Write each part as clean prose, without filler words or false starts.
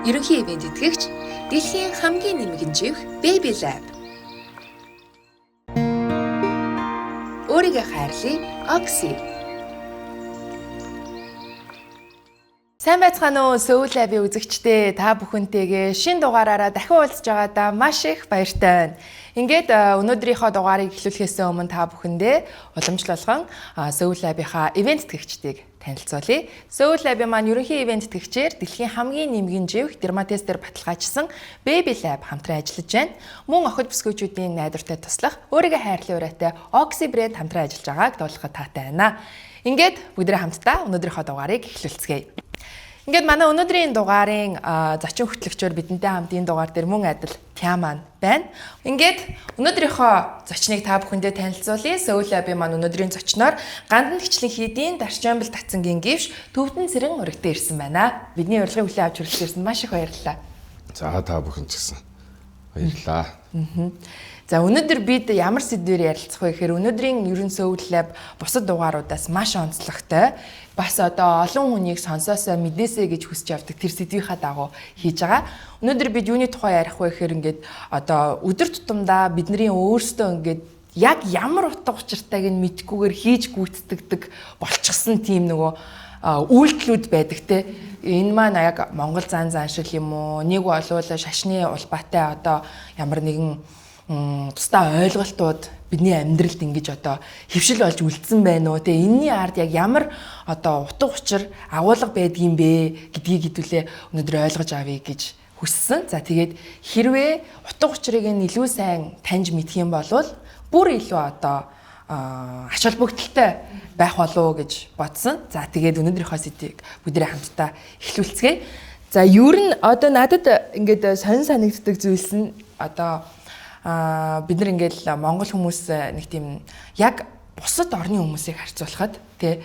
Ерөнхий ивент итгэгч дэлхийн хамгийн нэмэгэн живх Baby Lab. Өөрийгөө хайрлая, Oxy. Сайн байцгаана уу Soul Lab-ийн үзэгчдээ, та бүхэнтэйгээ шинэ дугаараараа дахин уулзж байгаадаа маш их баяртай байна. Ингээд өнөөдрийнхөө дугаарыг эхлүүлэхээс өмнө та бүхэндээ уламжлалган Soul Lab-ийнхаа ивент итгэгчдийг танилцуулъя. Soul Lab-ийн маань ерөнхий ивент итгэгчээр дэлхийн хамгийн нэмгэн живх дерматестээр баталгаажсан Baby Lab хамтран ажиллаж байна. Мөн охид бүсгүйчүүдийн найдвартай туслах, өөрийгөө хайрлах урайтай Oxy брэнд хамтран ажиллаж байгааг дуулахад таатай байна. Ингээд бүгдээ хамтдаа өнөөдрийнхөө дугаарыг эхлүүлцгээе. Ингээд манай өнөөдрийн дугаарын зочин хөтлөгчөөр бидэнтэй хамт энэ дугаар дээр мөн адил Тяман байна. Ингээд өнөөдрийнхөө зочныг та бүхэндээ танилцуулъя. Soul Lab-ийн маань өнөөдрийн зочноор Гандан Хичлэн хийдийн Дарчанбал Татцангийн гівш Төвдөн Цэрэн өргөдөө ирсэн байна. Бидний урилгыг хүлээн авч хүрэлцээрсэн маш их баярлалаа. За та бүхэн ч гэсэн баярлалаа. За өнөөдөр бид ямар сэдвээр ярилцах вэ гэхээр өнөөдрийн ерөн Soul Lab бусад дугааруудаас маш онцлогтой. Бас одоо олон хүнийг сонсоосоо мэдээсэй гэж хүсэж явдаг тэр сэдвийнхаа дагуу хийж байгаа. Өнөөдөр бид юуны тухай ярих вэ гэхээр ингээд одоо өдөр тутамдаа бидний өөрсдөө ингээд яг ямар утга учиртайг нь мэдгүйгээр хийж гүйцэтгэдэг болчихсон тийм нөгөө үйлдэлүүд байдаг те. Энэ маань яг Монгол зан шиг юм уу? Нэг болвол шашны улбаатай одоо ямар нэгэн тусдаа ойлголтууд бидний амьдралд ингэж одоо хөвшил болж үлдсэн байна уу те, энэний ард яг ямар одоо утга учир агуулга байдгийм бэ гэдгийг хэдүүлээ өнөөдөр ойлгож авъя гэж хүссэн. За тэгээд хэрвээ утга учирыг нь илүү сайн таньж мэдэх юм бол бүр илүү одоо ач холбогдолтой байх болов уу гэж бодсон. За тэгээд өнөөдрийнхөө сэдвийг бүгдээ хамтдаа эхлүүлцгээе. За ер нь одоо надад ингээд сонир санагддаг зүйлс нь одоо бид нар ингээл монгол хүмүүс нэг тийм яг бусад орны хүмүүсийг харьцуулахад тий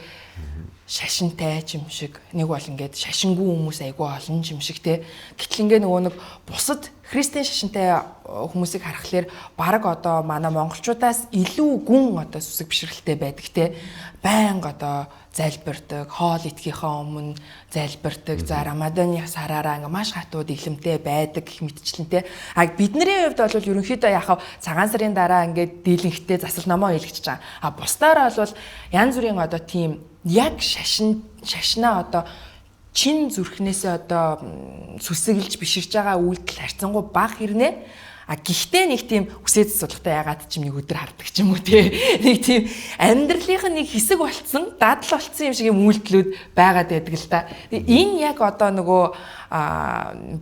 шашинтай юм шиг, нэг бол ингээд шашингүй хүмүүс айгүй олон юм шиг тий. Гэтэл ингээ нөгөө нэг бусад христийн шашинтай хүмүүсийг харахаар баг одоо манай монголчуудаас илүү гүн одоо сүсэг бишрэлтэй байдаг тий. Байнга одоо залбирдаг, хоол идэхийнхаа өмнө залбирдаг, за Рамаданы сараараа ингээ маш хатууд илэмтэй байдаг гэх мэтчлэнтэй. А бидний хувьд бол ерөнхийдөө яхав цагаан сарын дараа ингээ дийлэнхтэй засал номоо хэлчихэж байгаа. А бусдаараа бол янз бүрийн одоо тийм яг шашнаа одоо чин зүрхнээсээ одоо сүсэглж биширж байгаа үйлдэл харьцангуй бага хэрнээ. А гэхдээ нэг тийм үсээд судалтай ягаад ч юм нэг өдөр хардаг ч юм уу тий. Нэг тийм амьдралынх нь нэг хэсэг болцсон, дадал болцсон юм шиг юм үйлдэлүүд байгаад байдаг л та. Энэ яг одоо нөгөө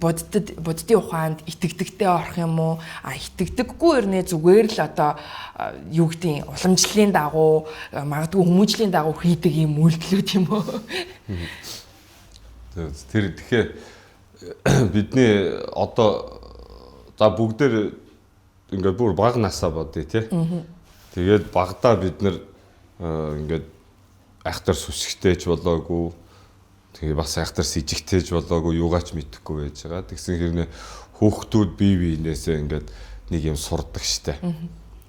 буддын ухаанд итгэдэгтэй орох юм уу? Итгэдэггүй өрнөө зүгээр л одоо юу гэдгийг уламжлалын дагуу, магадгүй хүмүүжлийн дагуу хийдэг юм үйлдэлүүд юм уу? Тэгэхээр бидний одоо за бүгдээр ингээд бүр бага насаа бодъё тий. Тэгээд багадаа бид нар ингээд айхтар сүсгтэйч болоогүй. Тэгээд бас айхтар сэжигтэйч болоогүй, юугаач мэдэхгүй байж байгаа. Тэгсэн хэрнээ хүүхдүүд бие биенээсээ ингээд нэг юм сурдаг штэ.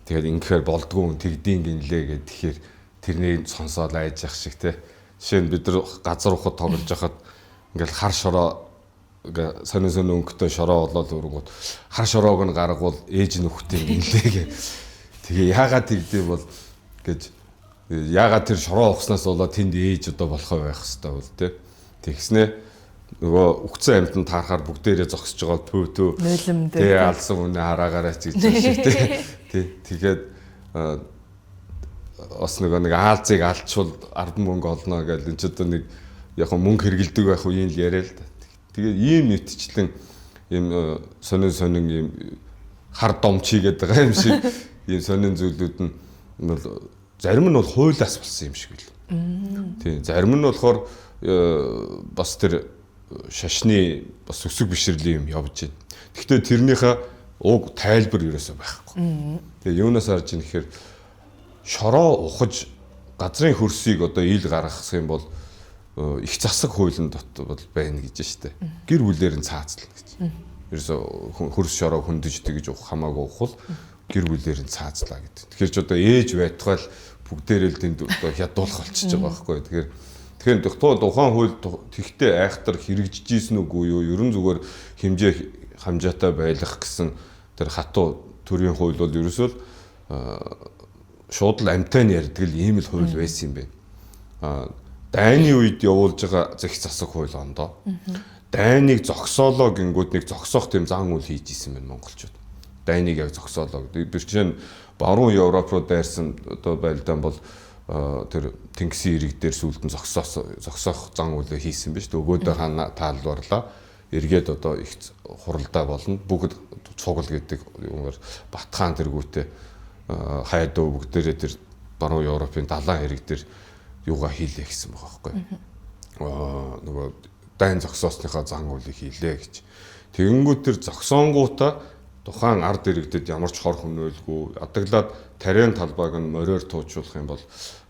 Тэгээд ингээд болдгоо тэгдэйн гинлээ гэд тэгэхээр тэрнийг сонсоод айж явах шиг тий. Жишээ нь бид нар газар ухад тоглож байхад ингээд хар шороо сонин өнгөтэй шороо болоод өргөд хар шороог нь гаргавал ээж нөхдөй нэлээ гэ. Тэгээ яагаад тэгдэв бол гэж яагаад тэр шороо ухснаас болоод тэнд ээж одоо болохоо байх хэвээр бол тий. Тэгснэ нөгөө үхсэн амьтанд таарахаар бүгдээрээ зогсож байгаа төө нулимд тий алсан үнэ хараагаараа ч гэж шиг тий. Тэгээд бас нэг аалзыг алдчвал ард мөнгө олно гэж энэ ч одоо нэг яг мөнгө хэрэгэлдэг байх уу юм л яриа л да. Тэгээд ийм нэтчлэн ийм сонин ийм хар домчий гэдэг байгаа юм шиг ийм сонин зүйлүүд нь бол зарим нь бол хуулиас болсон юм шиг л. Тийм зарим нь болохоор бас тэр шашны бас өсөг бишрэлийн юм явж байна. Гэхдээ тэрнийхээ уг тайлбар ерөөсөө байхгүй. Тэгээ юунаас харж ийн гэхээр шороо ухаж газрын хөрсийг одоо ил гаргах юм бол их засаг хуулийн дотор бол байна гэж штэ. Гэр бүлээр нь цаацлал гэж. Ерөөсө хөрс шороо хөндөждөг гэж хамаагүй ухвал гэр бүлээр нь цаацлаа гэдэг. Тэгэхээр ч одоо ээж байтугай л бүгдээрээ л тэнд одоо хядуулах болчихж байгаа байхгүй. Тэгэхээр Тэгэхээр тухайн хууль тэгтээ айхтар хэрэгжиж ийсэн үгүй юу? Ерөн зүгээр хамжаатай байлгах гэсэн тэр хатуу төрийн хууль бол ерөөсөө шууд л амтайг ярьдаг л ийм л хууль байсан юм байна. Дайны үед явуулж байгаа зэгц засаг хууль ондоо. Дайныг зогсоолоо гингүүд нэг зогсоох тийм зан үйл хийж исэн байна монголчууд. Дайныг яг зогсоолоо. Жишээ нь баруун Европ руу дайрсан одоо байлдаан бол тэр Тэнгисийн ирэг дээр сүүлдэн зогсоох зан үйлээ хийсэн биз дээ. Өгөөдөө хаана таалбарлаа. Эргээд одоо их хуралдаа болно. Бүгд цугал гэдэг юмар Батхан тэргүүтээ хайдуу бүгдээрээ тэр баруун Европын далайн хэрэг дээр юугаа хийлээ гэсэн байгаа байхгүй. Нөгөө дайн зогсоосныхаа зан үйлийг хийлээ гэж. Тэгэнгүүт тэр зогсоонгуудаа тухайн ард иргэдэд ямар ч хор хөнөөлгүй адаглаад тариан талбайг нь мориор туучуулах юм бол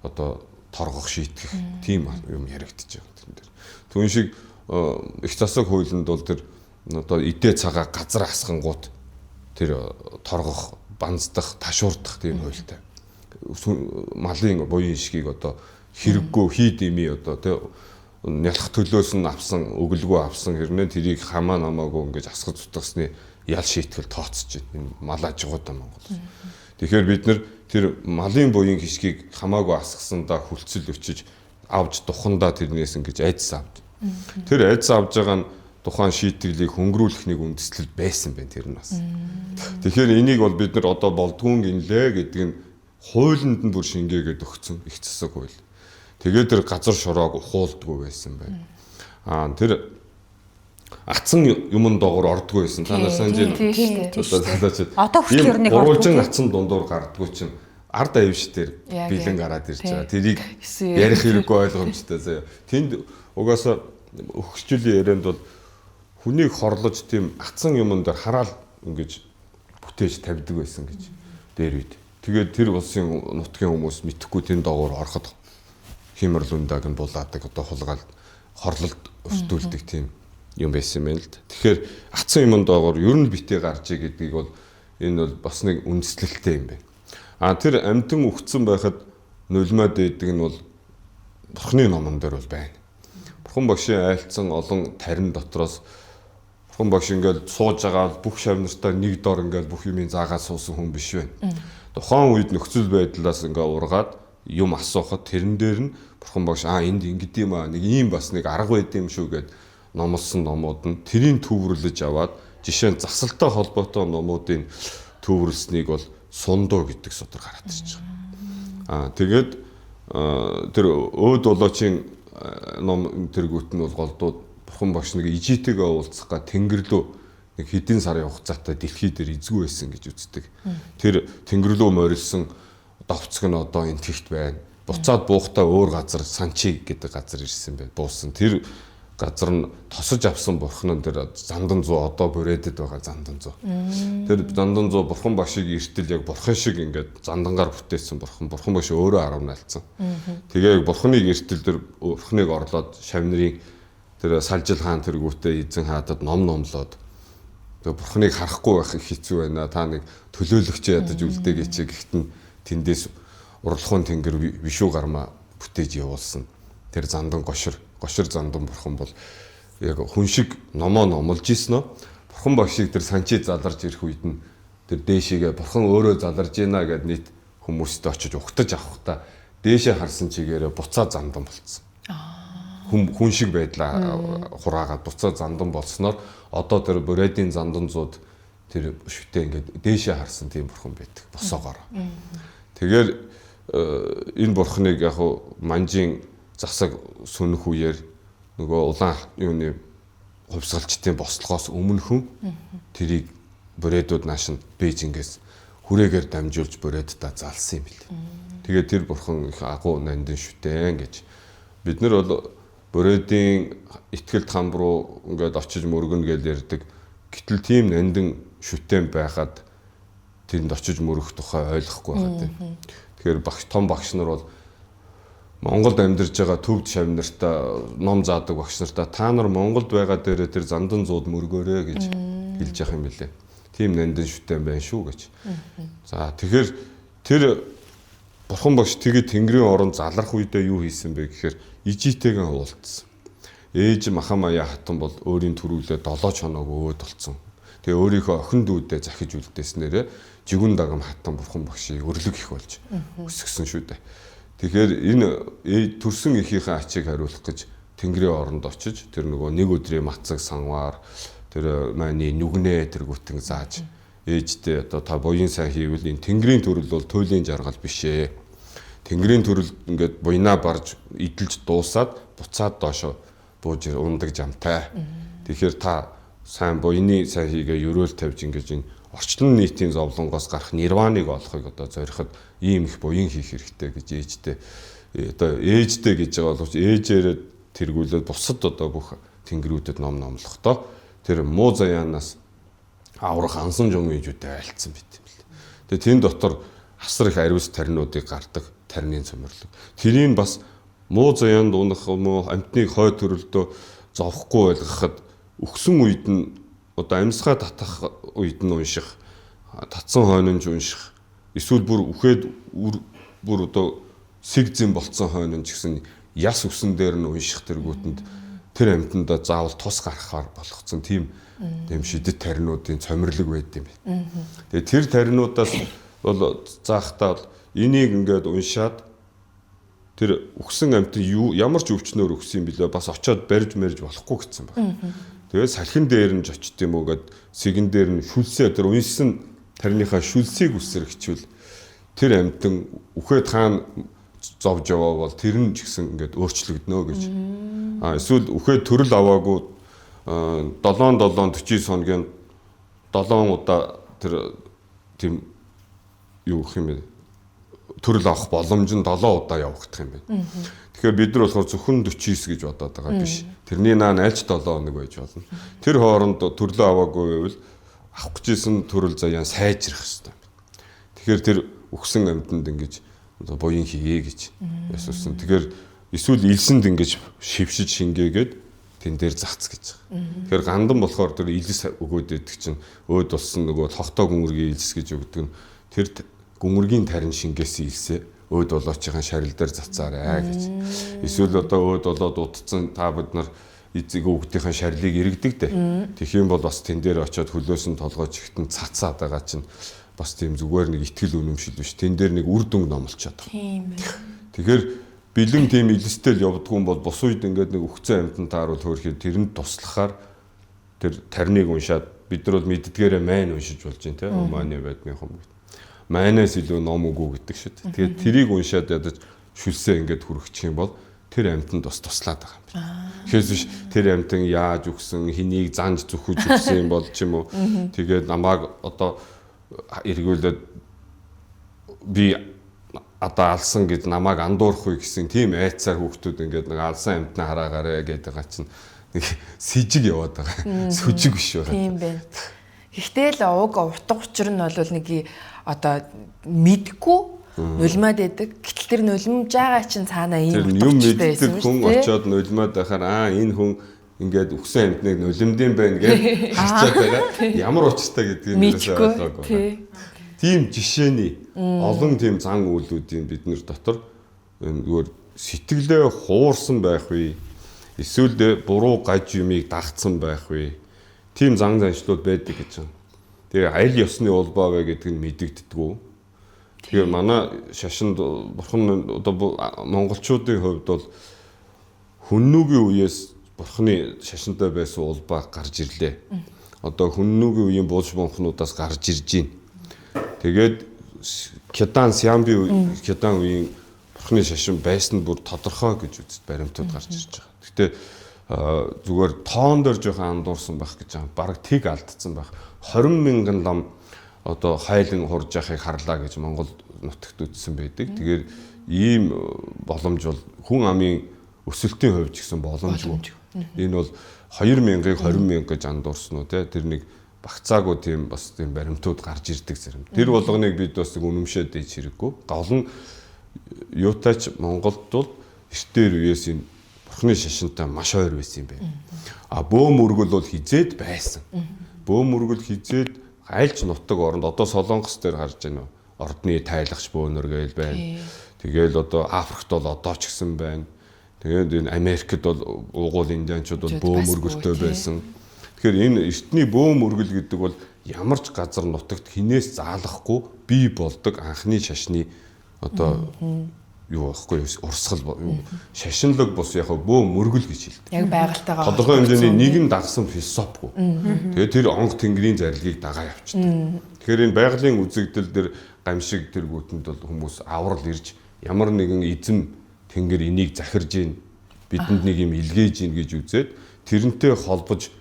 одоо торгох шийтгэх тийм юм яригдчих байгаа тэр дээр. Түүн шиг их засаг хуулинд бол тэр одоо идэ цагаа газар хасгангууд тэр торгох, банздах, ташуурдах тийм хуультай. Малын буян ишгийг одоо хэрэггүй хий дими одоо тэ нялх төлөөс нь авсан өглгөө авсан хэрнээ тэрийг хамаа намаагүй ингэж асгаж зутгасны ял шийтгэл тооцож байна. Мал аж ахуйтай Монгол. Тэгэхээр бид нар тэр малын буян хишгийг хамаагүй асгасандаа хүлцэл өчиж авж тухандаа тэрнээс ингэж айдас авд. Тэр айдас авж байгаа нь тухайн шийтгэлийг хөнгөрүүлэх нэг үндэслэл байсан байна тэр нь бас. Тэгэхээр энийг бол бид нар одоо болдгоон гинлээ гэдэг нь хуулинд нь бүр шингээгээд өгсөн их засаг хууль. Тэгээд тэр газар шороог ухуулдгүй байсан байна. Тэр атсан юмн доогоор ордгүй байсан. Та нар санаж байна. Одоо хүртэл нэг уралжин атсан дундуур гардгүй чинь ард авиш дээр бэлэн гараад ирж байгаа. Тэрийг ярих хэрэггүй ойлгомжтой заяа. Тэнд угаасаа өгчөлийн ярианд бол хүнийг хорлож тийм атсан юмн дээр хараал ингэж бүтээж тавьдаг байсан гэж дээр үед. Тэгээд тэр улсын нутгийн хүмүүс мэдхгүй тэр доогоор ороход химэрлүндаг нь булаадаг одоо хулгаал хорлолд өртүүлдэг тийм юм байсан юм байна л да. Тэгэхээр атсан юмн доогоор ер нь битээ гарч ий гэдгийг бол энэ бол бас нэг үндэслэлтэй юм байна. Тэр амтэн өгцөн байхад нулимаад байдаг нь бол Бурхны номон дээр бол байна. Бурхан багшийн айлцсан олон тарин дотроос Бурхан багш ингээл сууж байгаа бүх шавнартаа нэг дор ингээл бүх юмыг заагаад суусан хүн биш байна. Тухайн үед нөхцөл байдлаас ингээ ургаад юм асуухад тэрэн дээр нь Бурхан багш энд ингэд юм нэг ийм бас нэг арга байд юм шүү гэд номлосон номууд нь тэрийг төвөрлөж аваад жишээ нь засалтай холбоотой номуудын төвөрлснийг бол сундуу гэдэг судар гараад ирж байгаа. Тэгээд тэр өөд болоочийн ном тэргүүт нь бол голдууд Бурхан багш нэг ижитэйгээ уулзах га Тэнгэр рүү нэг хэдэн сарын хугацаатай дэлхий дээр эзгүй байсан гэж үздэг. Тэр Тэнгэр рүү морилсон довцог нь одоо энэ тэгт байна. Буцаад буухтаа өөр газар Санчи гэдэг газар ирсэн байна. Буусан. Тэр газар нь тосож авсан бурхан нь тэр Зандан зуу одоо бүрээдэд байгаа Зандан зуу. Тэр Зандан зуу Бурхан багшийг эртэл яг бурхан шиг ингээд зандангаар бүтээсэн бурхан багш өөрөө 10 наалцсан. Тэгээ бурханыг эртэл тэр бурханыг орлоод шавнырын тэр Салжил хаан тэргүүтээ эзэн хаадад номлоод тэгээ бурханыг харахгүй байх их хэцүү байна. Та нэг төлөөлөгч ядаж үлдээ гэчээ гэхдээ тэндээс уралхуун тэнгэр вишүү гарма бүтээж явуулсан. Тэр Зандан гошир Зандан бурхан бол яг хүн шиг номоо номлож ийсэн нь бурхан багшийг тэр Санчи заларж ирэх үед нь тэр дээшээгээ бурхан өөрөө заларж ийна гэд нийт хүмүүстэй очиж угтаж авахдаа дээшээ харсан чигээрээ буцаа Зандан болцсон. Хүн шиг байдлаа хураагаад буцаа Зандан болсноор одоо тэр Бүрээдийн Зандан зууд тэр шүтээ ингээд дээшээ харсан тийм бурхан байдаг босоогоор. Тэгэхээр энэ бурханыг яг манжийн засаг сүнэх үеэр нөгөө улаан юуны хувьсгалчдын бослогоос өмнөхөн тэрийг Бүрээдүүд нааш нь Бээжингээс хүрээгээр дамжуулж Бүрээддээ залсан юм билээ. Тэгээд тэр бурхан их агуу нандин шүтэн гэж бид нар бол Бүрээдийн итгэлт хам руу ингээд очиж мөргөнө гэж ярьдаг. Гэтэл тийм нандин шүтэн байхад тэнд очиж мөрөх тухай ойлгохгүй байгаад байна. Тэгэхээр том багш нар бол Монголд амьдарч байгаа төвд шавнартаа ном заадаг багш нартаа та нар Монголд байгаа дээрээ тэр Зандан зууд мөргөөрэй гэж хэлж явах юм билээ. Тийм нандин шүтэн байна шүү гэж. За тэгэхээр тэр Бурхан багш тэгээд Тэнгэрийн орон залрах үедээ юу хийсэн бэ гэхээр ижийтэйгээ уулзсан. Ээж Махамая хатан бол өөрийн төрүүлээ 7 чоноог өөд болцсон. Тэгээ өөрийнхөө охин дүүдээ захиж үлдээснээрээ жигүн дагам хатан Бурхан багшийг өрлөг их болж өсгсөн шүү дээ. Тэгэхээр энэ төрсөн эхийнхээ ачийг хариулах гэж Тэнгэрийн оронд очиж тэр нөгөө нэг өдрийн мацаг санваар тэр мааны нүгнээ тэргүүтэн зааж ээжтэй одоо та буян сайн хийвэл энэ Тэнгэрийн төрөл бол туйлын жаргал биш ээ. Тэнгэрийн төрөл ингээд буйнаа барж идэлж дуусаад буцаад доошо бууж ундаг жамтай. Тэгэхээр та сайн буйны сайн хийгээ өрөөл тавьж ингэж энэ орчлон нийтийн зовлонгоос гарах нирваныг олохыг одоо зориход ийм их буян хийх хэрэгтэй гэж ээжтэй одоо ээжтэй гэж байгаа боловч ээжээрээ тэргүүлээд бусад одоо бүх тэнгэрүүдэд ном номлохдоо тэр муу заяанаас аврах ансан жомжуудтай айлцсан байт юм л. Тэгээ тэн дотор асар их ариус таринуудыг гардаг тарины цомрлог. Тэрийг бас муу заяанд унах муу амтныг хой төрөлдөө зовхгүй байлгахад өгсөн үед нь одоо амьсгаа татах үед нь унших, татсан хойнонж унших, эсвэл бүр үхээд бүр одоо sig зэн болцсон хойнонж гэсэн яс үсэн дээр нь унших тэргүүтэнд тэр амьтанда заавал тус гарахаар болгоцсон тийм шидэт таринуудын цомрлог байд юм байна. Тэгээ тэр таринуудаас бол заахтаа энийг ингээд уншаад тэр үхсэн амьтан ямар ч өвчнөөр өгсөн юм билээ бас очиод барьж мэрж болохгүй гэсэн байна. Тэгээд салхин дээр нь очт юм уу гэд сэгэн дээр нь шүлсээ тэр уншсан тарныхаа шүлсийг үсэрхчвэл тэр амьтан үхээд хаана зовж яваа бол тэр нь ч гэсэн ингээд өөрчлөгднө гэж. Эсвэл үхээд төрөл аваагүй 7-49 хоногийн 7 удаа тэр тийм юу гэх юм бэ? Төрөл авах боломж нь 7 удаа явагдах юм байна. Тэгэхээр бид нар болохоор зөвхөн 49 гэж бодоод байгаа биш. Тэрний наан альч 7 хоног байж болно. Тэр хооронд төрлөө аваагүй байвал авах гэжсэн төрөл заяан сайжрах хэрэгтэй. Тэгэхээр тэр өгсөн амьтанд ингэж буян хийе гэж ясуусан. Тэгэхээр эсвэл илсэнд ингэж шившиж шингээгээд тэн дээр зац гэж байгаа. Тэгэхээр гандан болохоор тэр илс өгөөд өгдөг чинь өөд болсон нөгөө хогтой гүнгэргийн илс гэж өгдөг нь тэр гүнгэргийн тарин шингээсэн илсээ өөд болооч байгаа шарил дээр зацаарай гэж. Эсвэл одоо өөд болоод удцсан та бид нар эзэг өгдийнхээ шарлыг иргэдэг дээ. Тэгэх юм бол бас тэн дээр очиод хөлөөс нь толгойч ихтэн цацаад байгаа чинь бас тийм зүгээр нэг итгэл үнэмшил биш. Тэн дээр нэг үр дүнг номлчаад байгаа. Тийм ээ. Тэгэхээр бэлэн тийм илстэл явдгүй юм бол бус үед ингээд нэг өгцөн амьтан тааруул хөөрхөд тэрэнд туслахаар тэр тарныг уншаад бид нар бол мэддгээрээ майн уншиж болж байна те. Умааны байдны хүмүүс. Майнаас илүү ном үгүй гэдэг шүү дээ. Тэгээд тэрийг уншаад ядаж шүлсээ ингээд хүрчих юм бол тэр амьтанд бас туслаад байгаа юм байна. Тэгэхээр биш тэр амьтан яаж өгсөн, хэнийг занж зүхэж өгсөн юм бол ч юм уу. Тэгээд намайг одоо эргүүлээд би одоо алсан гэж намайг андуурахгүй гэсэн тийм айцаар хүүхдүүд ингээд нэг алсан амьтнаа хараагаарэ гэдэг байгаа чинь нэг сэжиг яваад байгаа. Сүжиг биш байгаа. Тийм байна. Гэхдээ л уг утга учир нь бол нэг одоо мэдгүй нулимаад байдаг. Гэтэл тэр нулимж байгаа чинь цаанаа ийм юм мэддэг хүн очиод нулимаад байхаар энэ хүн ингээд өгсөн амьтныг нулимдын байна гэж харчаад байгаа. Ямар учиртай гэдгийг нэрсээ ойлгоогүй. Тийм жишээний олон тийм зан үйлүүдийн бид нар дотор зүгээр сэтгэлээ хуурсан байх вэ? Эсвэл буруу гаж юмыг дагцсан байх вэ? Тийм зан заншлууд байдаг гэж байна. Тэгээ аль ёсны улбаа вэ гэдгийг нь мэдэгддэггүй. Тэгэхээр манай шашинд бурхан одоо монголчуудын хувьд бол хүннүүгийн үеэс бурханы шашинтай байсан улбаа гарч ирлээ. Одоо хүннүүгийн үеийн булш монхнуудаас гарч ирж байна. Тэгээд Кедан Сямби Кедан үеийн бурханы шашин байсан бүр тодорхой гэж үзэж баримтууд гарч ирж байгаа. Гэхдээ зүгээр тоон дээр жоохон андуурсан байх гэж байгаа. Бараг тэг алдсан байх. 20 мянган лам одоо хайлан хурж яхахыг харлаа гэж Монгол нутагт үтсэн байдаг. Тэгэхээр ийм боломж бол хүн амын өсөлтийн хувьд ч гэсэн боломжгүй. Энэ бол 2000-ыг 20,000 гэж андуурсан уу те тэр нэг багцаагүй тийм бас тийм баримтууд гарч ирдэг зэрэг. Тэр болгоныг бид бас үнэмшээд дэж хэрэггүй. Гол нь юутайч Монголд бол эртээр үеэс энэ бурхны шашинтай маш ойр байсан юм байна. Бөөм өргөл бол хизээд байсан. Бөөм өргөл хизээд айлч нутаг оронд одоо Солонгос дээр харж байна уу? ордны тайлагч бөөнөр гээл байна. Тэгэл одоо Африкт бол одоо ч гэсэн байна. Тэгээд энэ Америкт бол уугуул индианчууд бол бөөм өргөлтөө байсан. Тэгэхээр энэ эртний бөөм өргөл гэдэг бол ямар ч газар нутагт хинээс заалахгүй бий болдог анхны шашны одоо юу байхгүй урсгал шашинлаг бус яг бөөм өргөл гэж хэлдэг. Яг байгальтайгаа тодорхой хэмжээний нэгэн дагсан философигүй. Тэгээд тэр онг тэнгэрийн зарилгийг дагаа явчихдаг. Тэгэхээр энэ байгалийн үзэгдэл дээр гамшиг тэргүүтэнд бол хүмүүс аврал ирж ямар нэгэн эзэм тэнгэр энийг захирж ийн бидэнд нэг юм илгээж ийн гэж үзээд тэрнтэй холбож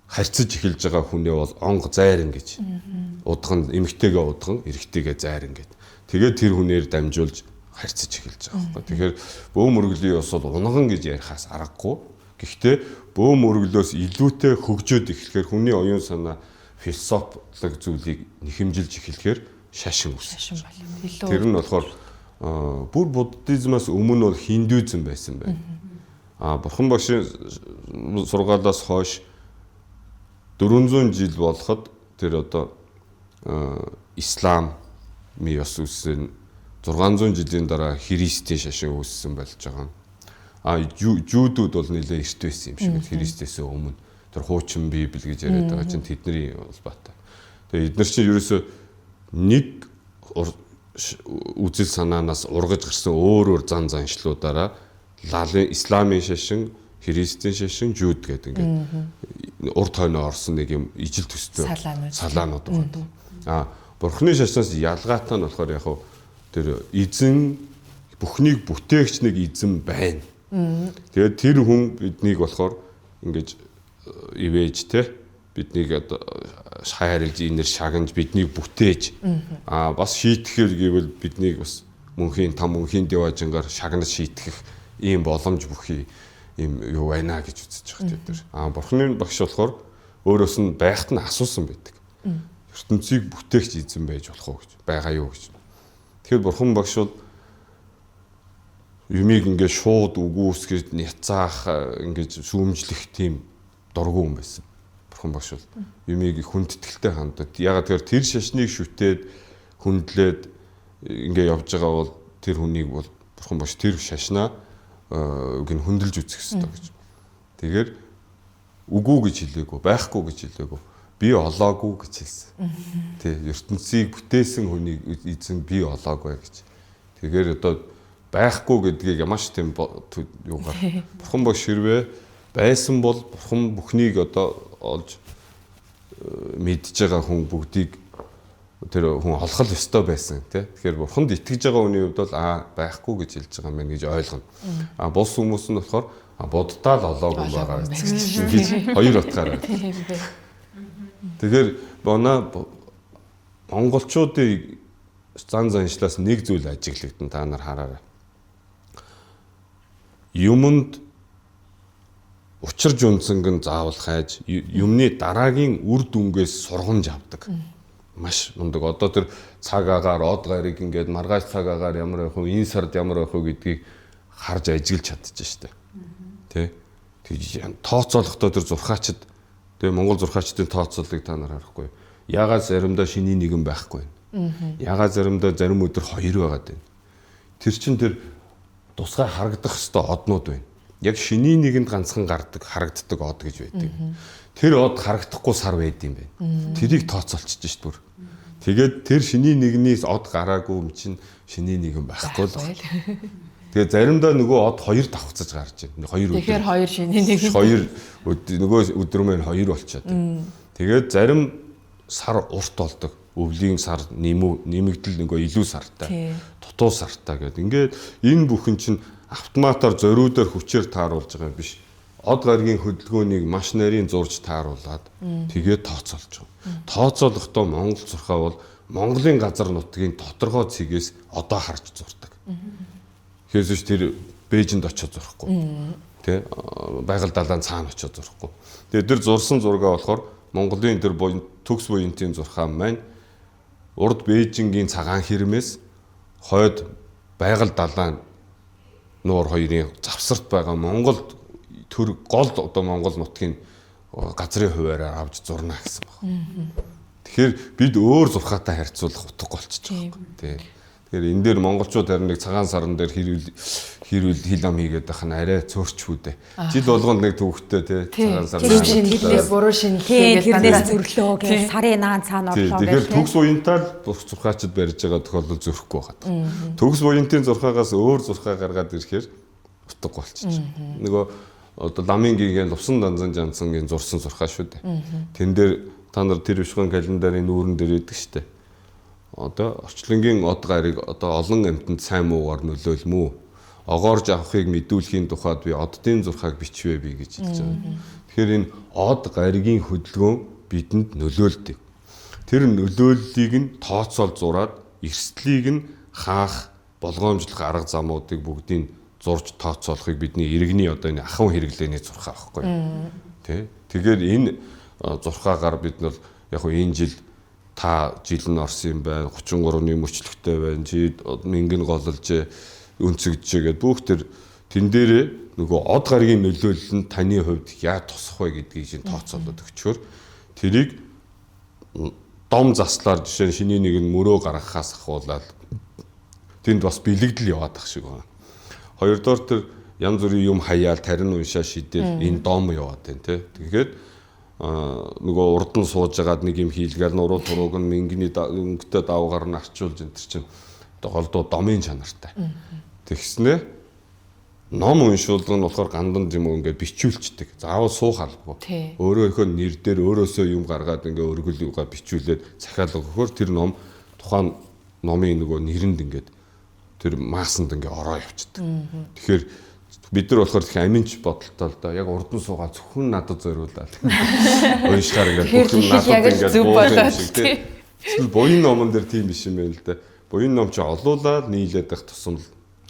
харьцаж эхэлж байгаа хүнээ бол онго зайран гэж удган эмэгтэйгээ удган эрэгтэйгээ зайран гэд. Тэгээд тэр хүнээр дамжуулж харьцаж эхэлж байгаа байхгүй. Тэгэхээр бөөм өргөлийн ус бол унган гэж ярихаас аргагүй. Гэхдээ бөөм өргөлөөс илүүтэй хөгжөөд эхлэхээр хүний оюун санаа философик зүйлийг нэхэмжилж эхлэхээр шашин үүсэж байна. Тэр нь болохоор бүр буддизмаас өмнө бол хиндуизм байсан байна. Бурхан багшийн сургаалаас хойш 400 жил болоход тэр одоо исламын ёс үсэн 600 жилийн дараа христийн шашин үүссэн болж байгаа. Жүүдүүд бол нэлээд эрт байсан юм шиг христээс өмнө тэр хуучин библи гэж яриад байгаа чинь тэдний улбаатай. Тэгээ эдгээр чинь ерөөсөө нэг үзэл санаанаас ургаж гарсан өөр зан заншлуудаараа исламын шашин, христийн шашин, жүүд гэдэг ингээд урд хойноо орсон нэг юм ижил төстэй салаанууд байна. Бурхны шашнаас ялгаатай нь болохоор яг тэр эзэн бүхнийг бүтээгч нэг эзэн байна. Тэгээд тэр хүн биднийг болохоор ингэж ивэж те биднийг одоо хайрлж инэр шагнаж биднийг бүтээж бас шийтгэхэр гэвэл биднийг бас мөнхийн там мөнхийн деважингаар шагнаж шийтгэх ийм боломж бүхий ийм юу байна гэж үзэж байгаа тэр. Бурхны багш болохоор өөрөөс нь байхад нь асуусан байдаг. ертөнцийг бүтээгч эзэн байж болох уу гэж байгаа юу гэж. Тэгэхээр бурхан багш бол юмыг ингээд шууд үгүйсгэж няцаах ингээд шүүмжлэх тийм дургүй юм байсан. Бурхан багш бол юмыг хүндэтгэлтэй ханддаг. Ягаад тэгэхээр тэр шашныг шүтээд хүндлээд ингээд явж байгаа бол тэр хүнийг бол бурхан багш тэр шашнаа гин хөндлөж үзэх хэрэгтэй гэж. Тэгэхээр үгүй гэж хэлээгүй, байхгүй гэж хэлээгүй. Би олоогүй гэж хэлсэн. Тэ ертөнцийг бүтээсэн хүнийг эзэн би олоогүй гэж. Тэгэхээр одоо байхгүй гэдгийг маш тийм юугаар бурхан багш хэрвээ байсан бол бурхан бүхнийг одоо олж мэдж байгаа хүн бүгдийг тэр хүн олох ёстой байсан тий. Тэгэхээр бурханд итгэж байгаа хүний хувьд бол байхгүй гэж хэлж байгаа юм гэж ойлгоно. Бус хүмүүс нь болохоор буддаа л олоогүй байгаа гэж хоёр утгаараа. Тэгэхээр монголчуудын зан заншлаас нэг зүйл ажиглагдсан та нар хараарай. Юмд учирж унсанган заавал хайж юмны дараагийн үр дүнгээс сургамж авдаг. Маш мундаг. Одоо тэр цаг агаар, од гариг ингээд маргааш цаг агаар ямар байх вэ, энэ сард ямар байх вэ гэдгийг харж ажиглж чадчих штэ. Тэ. Тэг тооцоолохдоо тэр зурхаачд тэгээ монгол зурхаачдын тооцоолыг та нар харахгүй. Ягаад заримдаа шиний нэгэн байхгүй байна. Ягаад заримдаа зарим өдөр хоёр байгаад байна. Тэр чин тэр тусгай харагдах хэвээр однууд байна. Яг шиний нэгэнд ганцхан харагддаг од гэж байдаг. Тэр од харагдахгүй сар байд юм байна. Тэрийг тооцоолчих шít бүр. Тэгээд тэр шиний нэгнээс од гараагүй юм чинь шиний нэгэн байхгүй л. Тэгээд заримдаа нөгөө од хоёр давхцаж гарч байна. Хоёр өдөр. Тэгэхээр хоёр шиний нэгэн. Хоёр нөгөө өдөр маань хоёр болчиход. Тэгээд зарим сар урт болдог. Өвлийн сар нэмэгдэл нөгөө илүү сартай. Дутуу сартай гэдэг. Ингээд энэ бүхэн чинь автоматар зориудаар хүчээр тааруулж байгаа биш. Од гаригийн хөдөлгөөнийг маш нарийн зурж тааруулаад тэгээд тооцоолж байгаа. Тооцоолохдоо монгол зурхаа бол Монголын газар нутгийн тодорхой цэгээс одоо харж зурдаг. Хэвээс тэр Бээжинд очиж зурхгүй. Тэ байгаль далайн цаана очиж зурхгүй. Тэгээд тэр зурсан зургаа болохоор Монголын тэр төгс буянтын зурхаа маань урд Бээжингийн цагаан хэрмээс хойд байгаль далайн нуур хоёрын завсарт байгаа Монголд төр гол одоо Монгол нутгийн газрын хуваараар авч зурна гэсэн байна. Тэгэхээр бид өөр зурхаатай харьцуулах утгагүй болчихж байгаа юм. Тий. Тэгэхээр энэ дээр монголчууд харин нэг цагаан саран дээр хэрүүл хил ам хийгээд байх нь арай цөөрчгүй дээ. Жил болгонд нэг төвхтэй тий цагаан саран шинэлээ буруу шинэлээ тэрнээс зөрлөө гэж сарын наан цаана орлоо Тэгэхээр гэж. төгс буянтаа л зурхаачд барьж байгаа тохиолдол зөрөхгүй байгаа. Төгс буянтын зурхаагаас өөр зурхаа гаргаад ирэхээр утгагүй болчихж байгаа. Нөгөө одоо ламингийн лувсан данзан жанцангийн зурсан зурхаа шүү дээ. Тэн дээр та нар тэр бишгэн календарын нүүрэн дээр идэг штэ. Одоо орчлонгийн од гарыг одоо олон амьтанд сайн муугаар нөлөөлмүү. Огоорж авахыг мэдүүлэхийн тухайд би оддын зурхааг бичвэ би гэж хэлж байгаа. Тэгэхээр энэ од гаригийн хөдөлгөөн бидэнд нөлөөлдөг. Тэр нөлөөллийг нь тооцоол зураад эрсдлийг нь хаах болгоомжлох арга замуудыг бүгдийг зурж тооцоолохыг бидний иргэний одоо энэ ахуйн хэрэглээний зурхаа байхгүй. Тэ. Тэгэхээр энэ зурхаагаар бид нар яг хөө энэ жил та жил нь орсон юм байна. 33-ны мөчлөгтэй байна. Чи мингэн гололж өнцөгдөж гээд бүх тэн дээрээ нөгөө од гаригийн нөлөөлөл нь таны хувьд яаж тусах вэ гэдгийг чинь тооцоолоод өгчөөр тэрийг дом заслаар жишээ нь шиний нэг нь мөрөө гаргахаас ахуулаад тэнд бас бэлэгдэл яваад ах шиг байна. Хоёрдугаар тэр янз бүрийн юм хаяал тарин уншаа шидэл энэ дом яваад байна тий. Тэгэхээр нөгөө урд нь сууж агаад нэг юм хийлгээл нуруу турууг нь мингний өнгөтэй давгаар нь арчуулж энэ чинь голдуу домын чанартай. Тэгснэ ном уншуулга нь болохоор гандан юм ингээд бичүүлчдэг. Заавал суух албагүй. Өөрөө ихөө нэр дээр өөрөөсөө юм гаргаад ингээд өргөл юугаа бичүүлээд захиалга өгөхөөр тэр ном тухайн номын нөгөө нэрэнд ингээд тэр маасанд ингээд ороо явчихдаг. Тэгэхээр бид нар болохоор их аминч бодолтой л да. Яг урдан суугаад зөвхөн надад зориулаад. Уншихаар ингээд бүх юм надад ингээд буулгах шиг тийм. Эсвэл буян номон дээр тийм биш юм байл л да. Буян ном чи олуулаад нийлээд байх тусам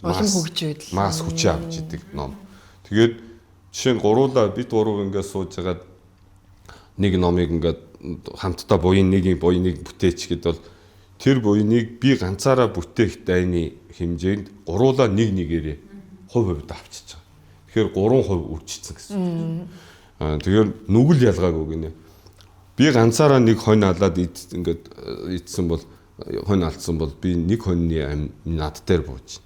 олон хөгжөөд мас хүчээ авч идэг ном. Тэгээд жишээ нь бид гурав ингээд сууж хагаад нэг номыг ингээд хамтдаа буяныг бүтээч гэд бол тэр буяныг би ганцаараа бүтээх дайны хэмжээнд гуруулаа нэг нэгээрээ хувь авчиж байгаа. Тэгэхээр 3% үржижсэн гэсэн. Тэгэхээр нүгэл ялгаагүй гинэ. Би ганцаараа нэг хонь алаад ингээд идсэн бол хонь алдсан бол би нэг хоньны над дээр бууж.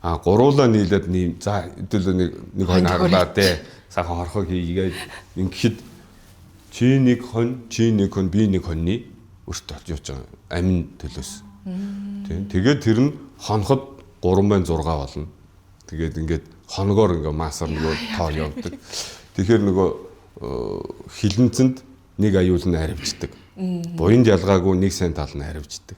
Гуруулаа нийлээд за хэдүүл нэг хонь харлаа дээ. Сайхан хорхог хийгээд ингээд чи нэг хонь, би нэг хоньны өртөж явж байгаа. Амин төлөөс. Тэгээд тэр нь хоноход 3.6 болно. Тэгээд ингээд хоногоор ингээ маасаар нөгөө тоо явдаг. Тэгэхээр нөгөө хилэнцэнд нэг аюул нь харивждаг. Буянд ялгаагүй нэг сайн тал нь харивждаг.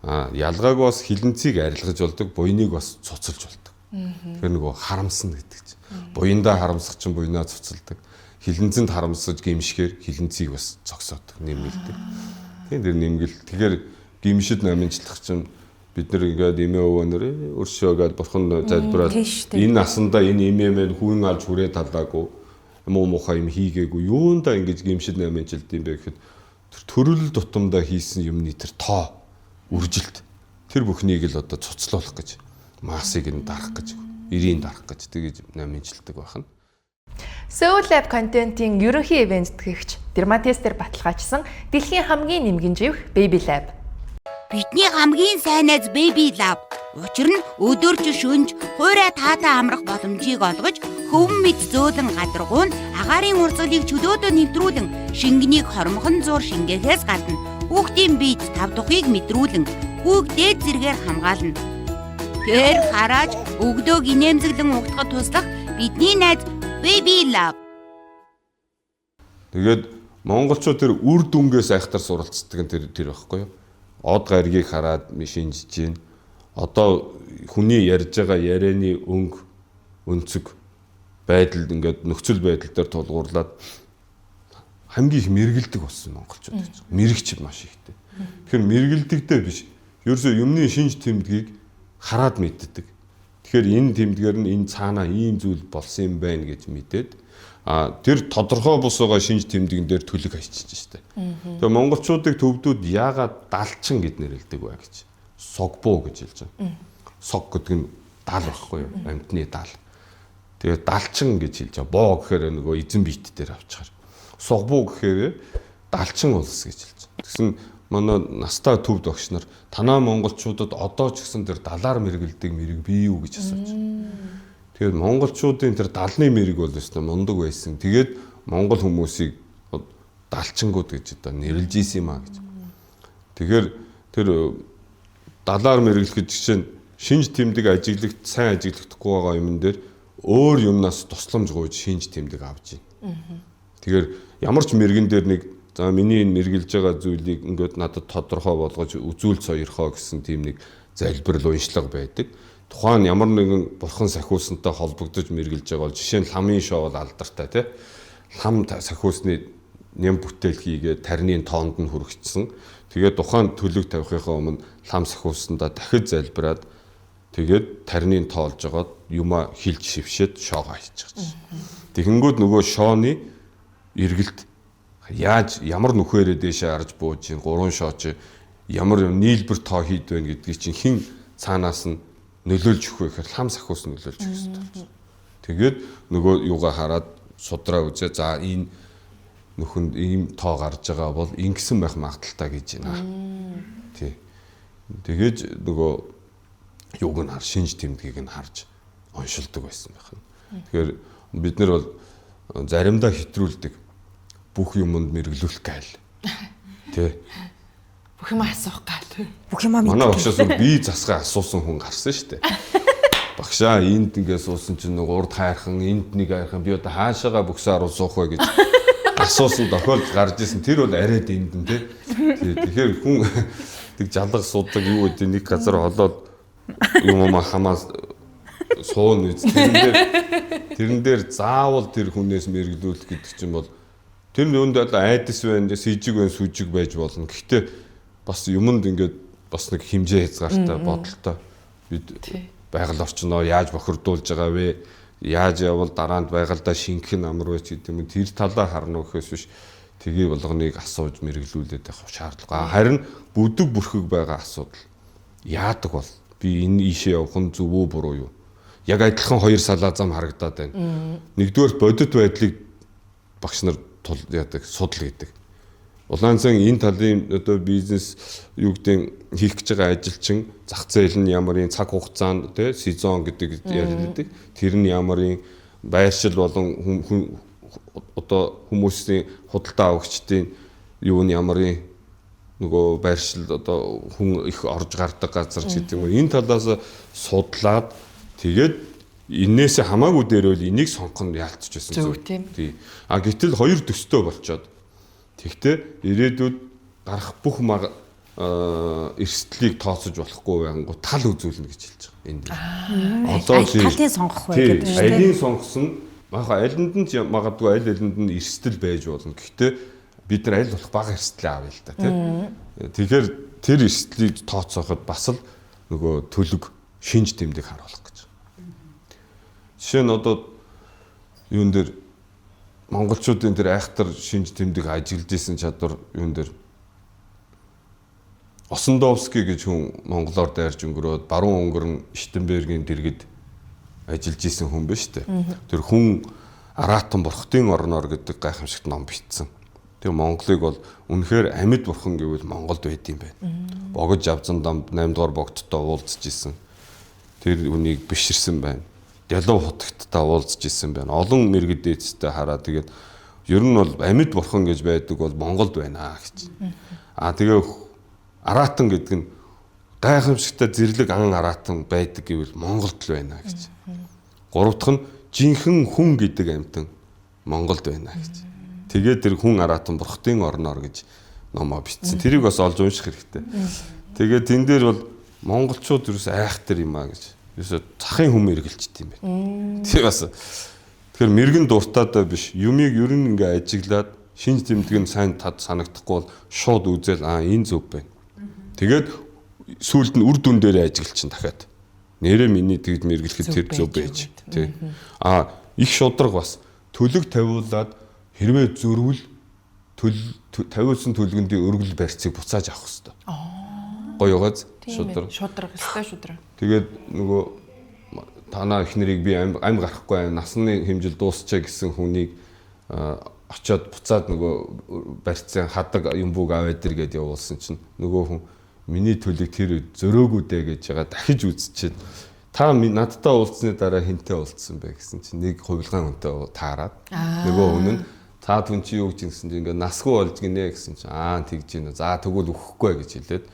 Ялгаагүй бас хилэнцгийг арилгаж болдог, буяныг бас цуцалж болдог. Тэгэхээр нөгөө харамсна гэдэг чинь. Буяндаа харамсах чинь буянаа цуцалдаг. Хилэнцэнд харамсаж гимшгээр хилэнцгийг бас цогсоодог, нэмэлдэг. Тэгэхээр нэмгэл. Тэгэхээр гимшид намжлах чинь бид нар ингээд эмээ өвөнөр өршөөгөөд бурхан залбираад энэ насандаа энэ эмээмээ хүүн алж хүрээ талаагүй муу мухаа юм хийгээгүй юундаа ингэж гимшид намжилт юм бэ гэхэд тэр төрөл тутамдаа хийсэн юмны тэр тоо үржилт тэр бүхнийг л одоо цуцлуулах гэж масыг нь дарах гэж эрийн дарах гэж тэгэж намжилтдаг байна. Soul Lab контентын ерөнхий ивент тэтгэгч Дерматестер баталгаажсан дэлхийн хамгийн нэмгэн живх Baby Lab. Бидний хамгийн сайн найз Baby Lab. Учир нь өдөрж шөнж хуурай таатай амрах боломжийг олгож хөвөн мэд зөөлөн гадаргуун агаарын урсгалыг чөлөөдөө нэвтрүүлэн шингэнийг хормхон зур шингээхээс гадна хүүхдийн биед тав тухыг мэдрүүлэн хүүг дээд зэргээр хамгаална. Тэр харааж өгдөөг инээмсэглэн угтахад туслах бидний найз Baby Lab. Тэгээд монголчууд тэр үр дүнгээс айхтар суралцдаг нь тэр байхгүй юу? Од гаригийг хараад шинжиж гин. Одоо хүний ярьж байгаа ярианы өнцөг байдал ингээд нөхцөл байдал дээр тулгуурлаад хамгийн их мэргэлдэг болсон монголчууд. Мэрэгч маш ихтэй. Тэгэхээр мэргэлдэгтэй биш. Ерөөсөө юмны шинж тэмдгийг хараад мэддэг. Тэгэхээр энэ тэмдгээр нь энэ цаанаа ийм зүйл болсон юм байна гэж мэдээд тэр тодорхой бус байгаа шинж тэмдгэн дээр төлөг хайчиж штэ. Тэгээ монголчуудыг төвдүүд яагаад далчин гэд нэрлэдэг вэ гэж. Согбоо гэж хэлж байгаа. Сог гэдэг нь дал байхгүй юу? Амьтны дал. Тэгээ далчин гэж хэлж байгаа. Боо гэхээр нөгөө эзэн биет дээр авчихаар. Согбоо гэхээр далчин улс гэж хэлж байгаа. Тэгсэн манай настай төв догч нар танаа монголчуудад одоо ч гэсэн тэр далаар мэргэлдэг мэрэг бий юу гэж асууж. Тэгээд монголчуудын тэр далны мэрэг бол өстой мундаг байсан. Тэгээд монгол хүмүүсийг далчингууд гэж одоо нэрлж ийсэн юм а гэж. Тэгэхээр тэр далаар мэрэглэх гэж чинь шинж тэмдэг ажиглагт сайн ажиглахдаггүй байгаа юмн дээр өөр юмнаас тусламж гуйж шинж тэмдэг авч байна. Тэгэхээр ямар ч мэрэгэн дээр нэг за миний энэ мэргэлж байгаа зүйлийг ингээд надад тодорхой болгож үзүүл соёрхоо гэсэн тийм нэг залбирал уншлага байдаг. Тухайн ямар нэгэн бурхан сахиусантай холбогдож мэргэлж байгаа бол жишээ нь ламын шоу бол алдартай тий. Лам сахиусны нэм бүтээл хийгээд тарины тоонд нь хүрэгдсэн. Тэгээд тухайн төлөв тавихынхаа өмнө лам сахиусандаа дахид залбираад тэгээд тарины тоолж жагаад юма хилж шившээд шоогоо хийж байгаа. Тэгэнгүүт нөгөө шооны эргэлт яаж ямар нүхээрээ дээшээ арж бууж ин 3 шооч ямар нийлбэр тоо хийд байна гэдгийг чинь хин цаанаас нь нөлөөлж өгөх вэ гэхээр лам сахиус нөлөөлж өгөх хэрэгтэй. Тэгээд нөгөө юугаа хараад судраа үзээ за энэ нөхөнд ийм тоо гарч байгаа бол ингэсэн байх магадaltaа гэж байна. Тий. Тэгээд нөгөө юуг нь хар шинж тэмдгийг нь харж уншилдаг байсан байх. Тэгэхээр бид нар бол заримдаа хэтрүүлдэг бүх юмд мэрэглүүлэх гайл. Тий. Бүх юм асуух гал. Бүх юм аа манай багшаас би засгаа асуусан хүн гарсан шүү дээ. Багшаа энд ингээ суусан чинь нэг урд хайрхан энд нэг хайрхан би одоо хаашаага бүксээ харуул суух вэ гэж асуусан тохиолдол гарч исэн. Тэр бол арайд эндэн тий. Тэгэхээр хүн тэг жалга суудаг юу гэдэг нэг газар холоод юм хамаа суун үз. Тэрэн дээр заавал тэр хүнээс мэрэгдүүлэх гэдэг чинь бол тэр нүнд одоо айдас байна, сэжиг байна, сүжиг байж болно. Гэхдээ бас юмд ингээд бас нэг хэмжээ хязгаартай бодолтой бид байгаль орчноо яаж бохирдуулж байгаа вэ? Яаж явал дараанд байгальдаа шингэх нь амар вэ гэдэг юм. Тэр талаа харна гэхээс биш тгий болгоныг асууж мэрэглүүлээд явах шаардлага. Харин бүдэг бүрхэг байгаа асуудал яадаг бол би энэ ийшээ явах нь зөв үү буруу юу? Яг адилхан хоёр салаа зам харагдаад байна. Нэгдүгээр бодит байдлыг багш нар яадаг судал гэдэг. Улаан цан энэ талын одоо бизнес юу гэдэг хийх гэж байгаа ажилчин зах зээл нь ямарын цаг хугацаанд тий сезон гэдэг ярьдаг. Тэр нь ямарын байршил болон одоо хүмүүсийн худалдаа авагчдын юу нь ямарын нөгөө байршил одоо хүн их орж гардаг газар гэдэг юм. Энэ талаас судлаад тэгээд энээс хамаагүй дээр бол энийг сонгох нь яалтчихсан зөв тийм. А гэтэл хоёр төстэй болчоод тэгтээ ирээдүйд гарах бүх эрсдлийг тооцож болохгүй байнгу тал үзүүлнэ гэж хэлж байгаа энд. Одоо талын сонгох вэ гэдэг нь. Алийн сонгос нь алинд нь магадгүй алинд нь эрсдэл байж болно. Гэхдээ бид нар аль болох бага эрсдлээ авъя л да тийм. Тэгэхээр тэр эрсдлийг тооцооход бас л нөгөө төлөв шинж тэмдэг харуулах гэж. Жишээ нь одоо юун дээр монголчуудын тэр айхтар шинж тэмдэг ажиглаж исэн чадвар юун дээр Осондовский гэж хүн монголоор дайрч өнгөрөөд баруун өнгөрн Штенбергийн дэргэд ажиллаж исэн хүн биш үү? Тэр хүн Аратан бурхтын орноор гэдэг гайхамшигт ном бичсэн. Тэр Монголыг бол үнэхээр амьд бурхан гэвэл Монголд байд юм байна. Богож авзан дамд 8 дугаар богдтой уулзж исэн. Тэр үнийг биширсэн байна. Дэлов хотогттой уулзж исэн байна. Олон мэрэгд дээдстэй хараа тэгээд ер нь бол амьд бурхан гэж байдаг бол Монголд байна гэж. Тэгээ Аратан гэдэг нь гайхамшигтай зэрлэг ан аратан байдаг гэвэл Монголд л байна гэж. Гурав дахь нь жинхэнэ хүн гэдэг амьтан Монголд байна гэж. Тэгээд тэр хүн аратан бурхтын орноор гэж номоо бичсэн. Тэрийг бас олж унших хэрэгтэй. Тэгээд тэн дээр бол монголчууд юус айхтар юм а гэж. Юусо захын хүм эргэлжт юм байна. Тэг бас тэгэхээр мэрэгэн дуртаадаа биш. Юмыг ер нь ингээ ажиглаад шинж тэмдэг нь сайн тад санагдахгүй бол шууд үзэл энэ зөв байна. Тэгээд сүүлд нь үр дүн дээр ажиглчин дахиад. Нэрээ миний тэгд мэргэлэхэд тэр зөв байж. Тэг. Их шудраг бас төлөг тавиулаад хэрвээ зөрвөл тавиулсан төлгөндийн өргөл барьцыг буцааж авах хэрэгтэй. Гоё гоц шудраг. Шудраг өстой шудраг. Тэгээд нөгөө танаа эхнэрийг би ам гарахгүй насны хэмжил дуусчаа гэсэн хүнийг очоод буцаад нөгөө барьцсан хадаг юм бүг аваад иргээд явуулсан чинь нөгөө хүн миний төлөг тэр зөрөөгөө дээ гэж байгаа дахиж үзчихээд та надтай уулзсны дараа хинтээ уулзсан бэ гэсэн чинь нэг хувилгаан хүнтэй таарад нөгөө хүн нь та түн чи юу гэж гэсэн чинь ингээ насгүй болж гинэ гэсэн чинь тэгж гинэ за тэгвэл өгөхгүй гэж хэлээд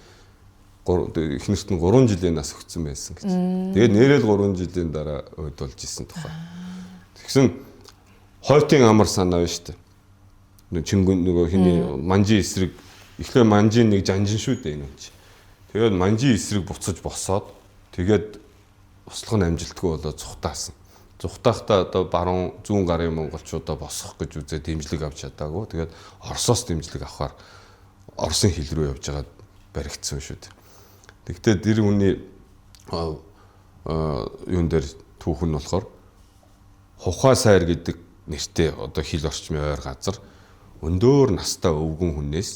эхнэрт нь 3 жилийн нас өгсөн байсан гэж. Тэгээд нэрэл 3 жилийн дараа өдөлж исэн тухай. Тэгсэн хойтын амар санаа байна шүү дээ. Чингүн нөгөө хиний манжи эсрэг эхлээ манжийн нэг жанжин шүү дээ энэ юм чи. Тэгээд манжи эсрэг буцаж босоод тэгээд услах нь амжилтгүй болоод зүхтаасан. Зүхтаахтаа одоо баруун зүүн гарын монголчуудаа босгох гэж үзээ дэмжлэг авч чадаагүй. Тэгээд Оросоос дэмжлэг авахаар Оросын хил рүү явж байгаа баригдсан шүү дээ. Тэгтээ тэр хүний юун дээр түүх нь болохоор Хухаа сайр гэдэг нэртэй одоо хил орчмын ойр газар өндөр настай өвгөн хүнээс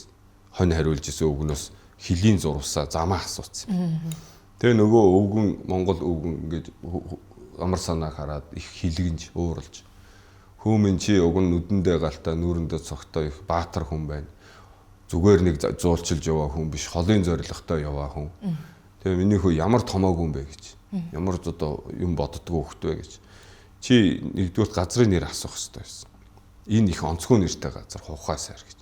хонь хариулж исэн өвгнөөс хилийн зурвасаа замаа асууцсан. Тэгээ нөгөө өвгөн Монгол өвгөн ингэж амар санаа хараад их хилгэнж ууралж Хүүмэн чи уг нь нүдэндээ галтаа нүүрэндээ цогтой их баатар хүн байна. Зүгээр нэг зуулчилж яваа хүн биш, холын зоригтой яваа хүн. Тэгээ миний хөө ямар томоогүй юм бэ гэж. Ямар одоо юм боддгоо хөхтэй гэж. Чи нэгдүгээр газрын нэр асуух хэрэгтэй байсан. Энэ их онцгой нэртэй газар Хухаа сайр гэж.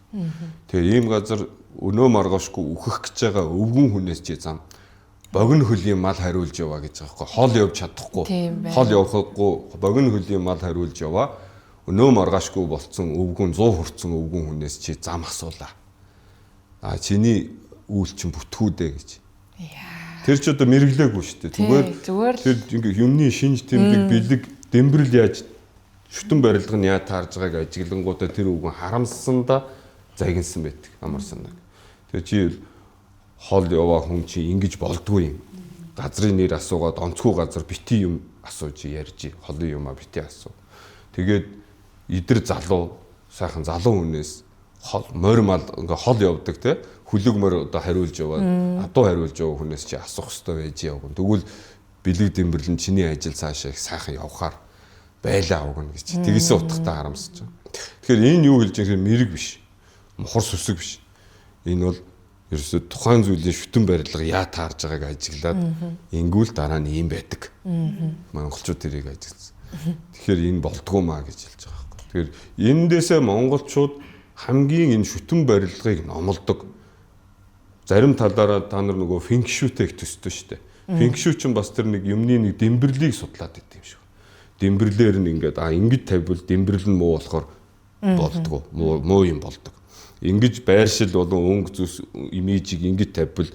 Тэгээ ийм газар өнөө маргашгүй үхэх гэж байгаа өвгөн хүнээс чи зам богино хөлийн мал хариулж яваа гэж байгаа байхгүй. Хол явж чадахгүй. Хол явахгүй богино хөлийн мал хариулж яваа. Өнөө маргаашгүй болцсон өвгөн 100 хүрсэн өвгөн хүнээс чи зам асуулаа. Чиний үйл чинь бүтгүүдээ гэж. Тэр ч одоо мэрглээгүй шүү дээ. Зүгээр тэр ингээ юмны шинж тэмдэг бэлэг дэмбэрэл яаж шүтэн барилга нь яа таарж байгааг ажиглангуудаа тэр өвгөн харамссандаа загинсан байдаг амар санаг. Тэгээ чи хол яваа хүн чи ингэж болдгүй юм. Газрын нэр асуугаад онцгүй газар бити юм асууж ярьж холын юмаа бити асуу. Тэгээд идэр залуу сайхан залуу хүнээс хол морь ингээ хол явдаг те хүлэг морь одоо хариулж яваад адуу хариулж яваа хүнээс чи асуух хэрэгтэй байж явна. Тэгвэл бэлэг дэмбэрлэн чиний ажил цаашаа их сайхан явхаар байлаа өгнө гэж. Тэгээс утгатай харамсаж байгаа. Тэгэхээр энэ юу хэлж байгаа юм мэрэг биш. Мухар сүсэг биш. Энэ бол ерөөсөө тухайн зүйлийн шүтэн барилга яа таарж байгааг ажиглаад ингүүл дараа нь ийм байдаг. Монголчууд тэрийг ажигласан. Тэгэхээр энэ болдгоо маа гэж хэлж байгаа байхгүй. Тэгэхээр эндээсээ монголчууд хамгийн энэ шүтэн барилгыг номлодог. Зарим талаараа та нар нөгөө фэнкшүүтэй их төстэй шүү дээ. Фэнкшүү чинь бас тэр нэг юмны нэг дэмбэрлийг судлаад идэв юм шиг. Дэмбэрлэр нь ингээд ингэж тавьвал дэмбэрл нь муу болохоор болдгоо. Муу юм болдог. Ингэж байршил болон өнгө зүс имижийг ингэж тавьвал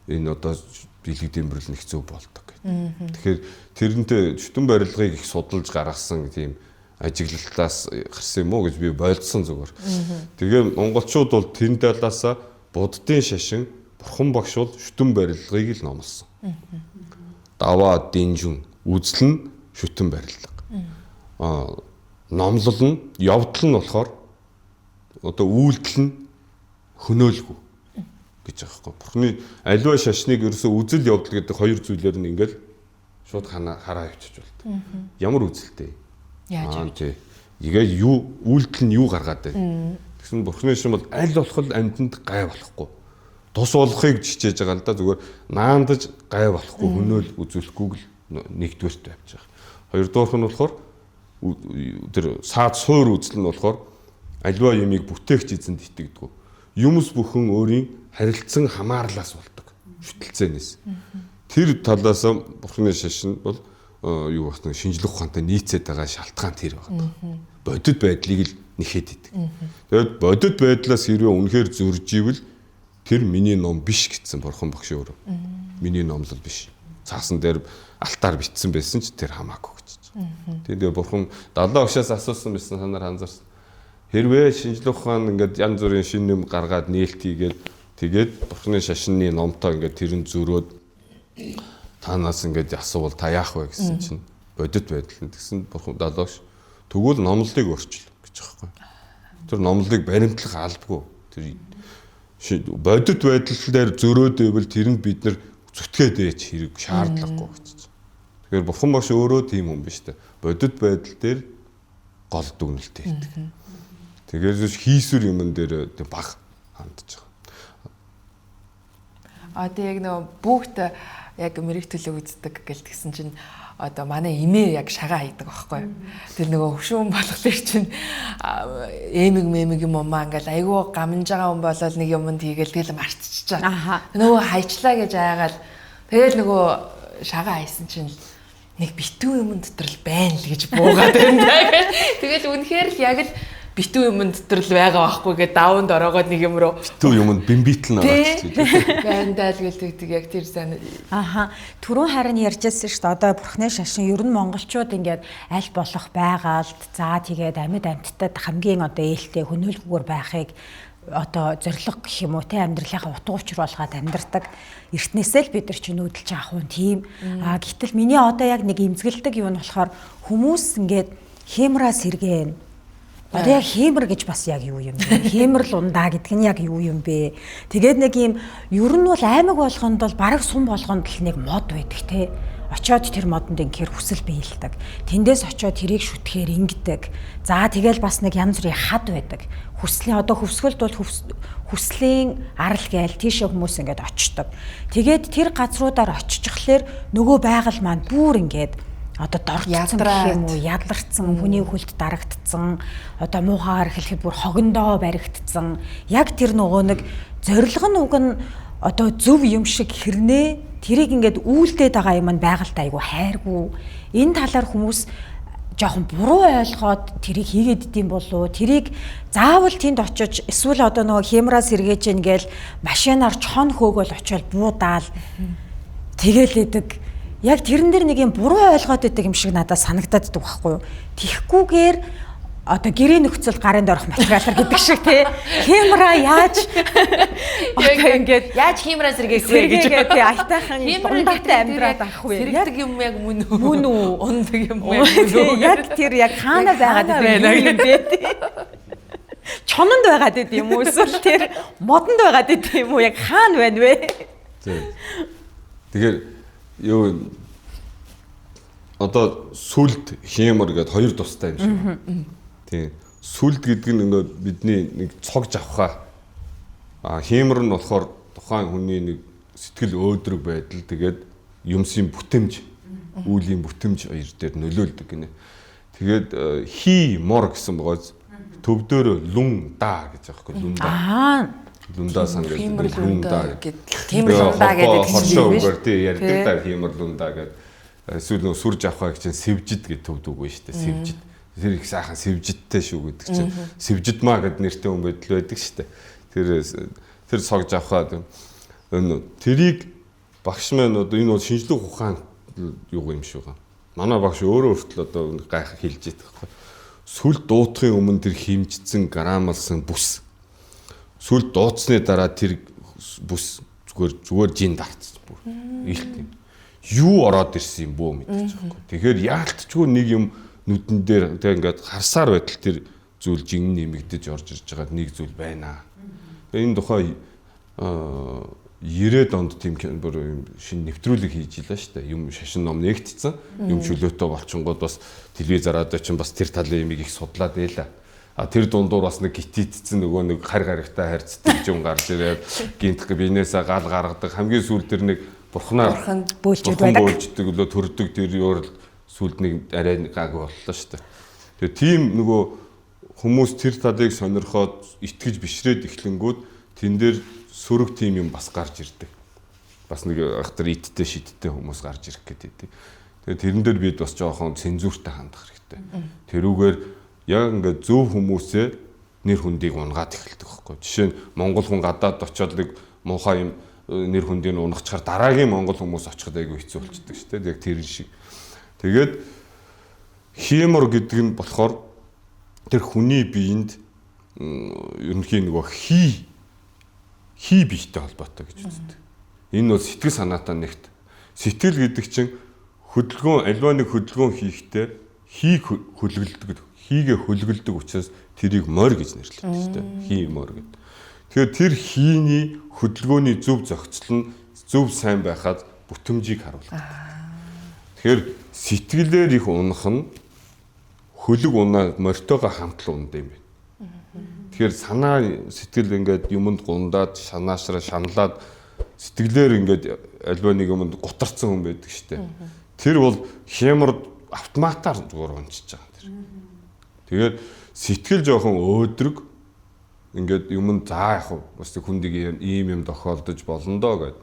энэ одоо бэлэг дэмбэрл нь их зөв болдог гэдэг. Тэгэхээр тэрнтэй шүтэн барилгыг их судалж гаргасан тийм ажиглалтаас гарсан юм уу гэж би болцсон зүгээр. Тэгээ монголчууд бол тэр талаасаа буддын шашин бурхан багш бол шүтэн барилгыг л номлосон. Даваа динжүн үзэл нь шүтэн барилга. Номлол нь явдал нь болохоор одоо үйлдэл нь хөнөөлгүй гэж байгаа байхгүй. Бурхны аливаа шашныг ерөөсөө үзэл явдал гэдэг хоёр зүйлээр нь ингээл шууд хараа явчих болтой. Ямар үзэлтэй? Яаж вэ? Игээл юу үйлдэл нь юу гаргаад байна? Тэгсэн бурхны шашин бол аль болох амьтанд гай болохгүй. Тус болохыг жичээж байгаа л да зүгээр наандаж гай болохгүй хөнөөл үзүүлэхгүйг л нэгдүгээрт тавьж байгаа. Хоёрдугаарх нь болохоор тэр саад суур үзэл нь болохоор аливаа юмыг бүтээгч эзэнд итгэдэг. Юмс бүхэн өөрийн харилцан хамаарлаас болдог. Шүтэлцээнээс. Тэр талаас бурхны шашин бол юу гэх нэг шинжлэх ухаантай нийцээд байгаа шалтгаан тэр байна. Бодит байдлыг л нэхэд идэг. Тэгээд бодит байдлаас хэрвээ үнэхээр зөрж ивэл тэр миний ном биш гэсэн бурхан багш өөрөө. Миний номлол биш. Цаасан дээр алтаар бичсэн байсан ч тэр хамаагүй гэж. Тэгээд бурхан далаа өгшөөс асуусан байсан санаар анзаарсан. Хэрвээ шинжлэх ухаан ингээд янз бүрийн шинэ юм гаргаад нээлт хийгээд тэгээд бурхны шашинны номтой ингээд тэрэн зөрөөд танаас ингээд асуувал та яах вэ гэсэн чинь бодит байдал гэсэн бурхан далаач тэгвэл номлолыг өөрчил гэж байгаа байхгүй. Тэр номлолыг баримтлах албагүй. Тэр бодит байдал дээр зөрөөд ивэл тэрэнд бид нар зүтгээд ээж хэрэг шаардлагагүй гэж. Тэгэхээр бурхан багш өөрөө тийм хүн биш үү? Бодит байдал дээр гол дүгнэлттэй байдаг. Тэгэхээр хийсвэр юмн дээр баг хандж байгаа. Одоо яг нөгөө бүгд яг мэрэг төлөв үздэг гэлтгсэн чинь одоо манай эмээ яг шагаа хийдэг байхгүй. Тэр нөгөө хөшүүн болохоор чинь эмэг юм уу ингээл айгүй гамж байгаа хүн болол нэг юмд хийгээл тэгэл мартчихж байгаа. Нөгөө хайчлаа гэж аягаал тэгэл нөгөө шагаа хайсан чинь нэг битүү юм дотор л байна л гэж буугаад байна. Тэгэл үнэхээр л яг л битүү юм дотор л байгаа байхгүй гэдэг даванд ороогоод нэг юм руу битүү юмд бимбитл нараач байндаа л гэлдэг яг тэр сайн. Түрүүн харин ярьжсэн шүү дээ. Одоо бурхны шашин ер нь монголчууд ингээд аль болох байгаалд за тэгээд амьд амьтдад хамгийн одоо ээлтэй хөнөөлгүйгээр байхыг одоо зориг гэх юм уу те амьдралынхаа утга учир болгоод амьдардаг эртнээсээ л бид нар ч нүүдэлж авах хүн тийм. Гэтэл миний одоо яг нэг имзгэлдэг юм нь болохоор хүмүүс ингээд хемра сэргэн. Одоо яг хемэр гэж бас яг юу юм бэ? Хемэрл ундаа гэдэг нь яг юу юм бэ? Тэгээд нэг юм ер нь бол аймаг болгонд бол бараг сум болгонд л нэг мод байдаг те. Очоод тэр модонд ингээр хүсэл биелдэг. Тэндээс очоод тэрийг шүтгэхээр ингэдэг. За тэгэл бас нэг янз бүрийн хад байдаг. Хүслийн одоо хөвсгөлд бол хүслийн арал гээл тийшээ хүмүүс ингээд очдог. Тэгээд тэр газруудаар очижхлээр нөгөө байгаль маань бүр ингээд одоо дорцсон гэх юм уу ядларцсан хүний хүлд дарагдцсан одоо муухайгаар хэлэхэд бүр хогондоо баригдцсан яг тэр нөгөө нэг зориг нь уг нь одоо зөв юм шиг хэрнээ тэрийг ингээд үйлдээд байгаа юм байгальтай айгу хайргүй энэ талаар хүмүүс жоохон буруу ойлгоод тэрийг хийгээд идэм болов тэрийг заавал тэнд очиж эсвэл одоо нөгөө хемра сэргээж ингээл машинаар чон хөөгөл очиод буудаал тэгээл идэг яг тэрэн дээр нэг юм буруу ойлгоод байдаг юм шиг надад санагдаад байдаг байхгүй юу. Тихгүйгээр одоо гэрээ нөхцөл гарын дөрөх материалар гэдэг шиг тий. Хемра яаж одоо ингээд яаж хемра сэргээсэй гэж тий айтайхан дундаатай амьдраад авах вэ. Сэргдэг юм яг мөн үү? Мөн үү? Ундаг юм уу? Яг тэр яг хаана байгаад байна тий. Чононд байгаад байд юм уу эсвэл тэр модонд байгаад байд юм уу яг хаана байна вэ? Тий. Тэгэхээр юу одоо сүлд хемэр гэдэг хоёр тустай юм шиг. Тийм. Сүлд гэдэг нь ингээд бидний нэг цогж авахаа. Хемэр нь болохоор тухайн хүний нэг сэтгэл өөдрөг байдал тэгээд юмсын бүтэмж, үүлийн бүтэмж хоёр дээр нөлөөлдөг гинэ. Тэгээд хи мор гэсэн байгаас төвдөр лүн да гэж аахгүй лүн да. Лундаа сан гэдэг лундаа гэдэг. Хемэр лундаа гэдэг хоршоо үгээр тий ярьдаг та хемэр лундаа гэдэг. Эсвэл нөө сүрж авахаа гэж сэвжид гэж төвдөг үгүй шүү дээ. Сэвжид. Тэр их сайхан сэвжидтэй шүү гэдэг чинь сэвжид маа гэдэг нэртэй хүн байдал байдаг шүү дээ. Тэр согж авахаа тэрийг багш маань одоо энэ бол шинжлэх ухаан юу юм шиг байна. Манай багш өөрөө хүртэл одоо гайхах хэлж идэх байхгүй. Сүл дуутахын өмнө тэр химжсэн грамалсан бүс. Сүл дууцсны дараа тэр бүс зүгээр жин дарцсан бүр. Илт юм. Юу ороод ирсэн юм бөө мэдчихэж байгаа байхгүй. Тэгэхээр яалтчгүй нэг юм нүдэн дээр тэг ингээд харсаар байтал тэр зүйл жин нэмэгдэж орж ирж байгаа нэг зүйл байна. Тэгээ энэ тухай 90-ад онд тийм шинэ нэвтрүүлэг хийж илаа шүү дээ. Юм шашин ном нэгтцсэн. Юм чөлөөтэй болчингууд бас телевизараад чинь бас тэр талын юмыг их судлаад байлаа. Тэр дундуур бас нэг гитийдсэн нөгөө нэг хар гарагтай харьцдаг юм гарч ирээд гинтх бинээсээ гал гаргадаг хамгийн сүүл тэр нэг бурхнаар бөөлждөг байдаг. Бөөлждөг лөө төрдөг тэр өөр сүүлд нэг арай гаагүй боллоо шүү дээ. Тэгээ тийм нөгөө хүмүүс тэр талыг сонирхоод итгэж бишрээд эхлэнгүүд тэн дээр сөрөг тим юм бас гарч ирдэг. Бас нэг ахтар иттэй шидтэй хүмүүс гарч ирэх гэдэг. Тэгээ тэрэн дээр бид бас жоохон цензуртай хандах хэрэгтэй. Тэрүүгээр яг ингээд зөв хүмүүсээ нэр хүндийг унгаад эхэлдэг байхгүй. Жишээ нь монгол хүн гадаад очиод нэг муухай юм нэр хүндийг унахчаар дараагийн монгол хүмүүс очиход айгүй хэцүү болчихдог шүү дээ. Яг тэр шиг. Тэгээд хемор гэдэг нь болохоор тэр хүний биед ерөнхий нөгөө хий биетэй холбоотой гэж үздэг. Энэ бол сэтгэл санаатай нэгт. Сэтгэл гэдэг чинь хөдөлгөөн альва нэг хөдөлгөөн хийхдээ хийг хөлгөлдөг. Хийгээ хөлгөлдөг учраас тэрийг морь гэж нэрлэдэг шүү дээ. Хий морь гэдэг. Тэгэхээр тэр хийний хөдөлгөөний зөв зохицол нь зөв сайн байхад бүтэмжийг харуулдаг. Тэгэхээр сэтгэлээр их унах нь хөлөг унаа морьтойгоо хамтлан ундаа юм байна. Тэгэхээр санаа сэтгэл ингээд юмд гундаад шанаашраа шаналаад сэтгэлээр ингээд альва нэг юмд гутарсан хүн байдаг штэ. Тэр бол хямрд автоматар зүгээр унчиж байгаа тэр. Тэгээд сэтгэл жоохон өөдрөг ингээд юмд заа яг бас хүндийг ийм юм тохиолдож болно доо гэд.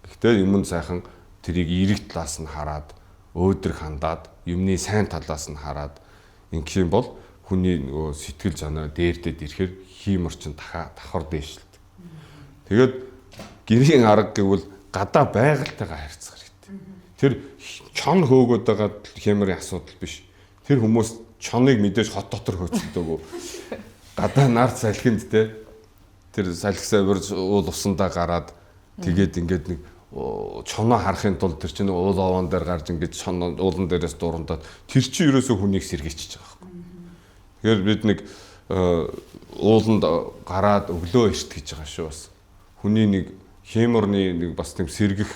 Гэхдээ юмд сайхан тэрийг эрэг талаас нь хараад өөдрөг хандаад юмны сайн талаас нь хараад ингэх юм бол хүний нөгөө сэтгэл занаа дээрдэд ирэхээр хиймэр чин давхар дээшлдэг. Тэгээд гэрийн арга гэвэл гадаа байгальтайгаа харьцах хэрэгтэй. Тэр чон хөөгөөд байгаа хямрын асуудал биш. Тэр хүмүүс чоныг мэдээж хот дотор хөөцөлдөөгөө. Гадаа нар салхинд те тэр салхисаа бэр уул усандаа гараад тэгээд ингээд нэг чоноо харахын тулд тэр чинь уул овоон дээр гарч ингээд чон уулан дээрээс дурандаад тэр чинь ерөөсөө хүнийг сэргийчж байгаа байхгүй. Тэгэхээр бид нэг ууланд гараад өглөө эрт гэж байгаа шүү бас. Хүний нэг хеморны нэг бас тийм сэргэх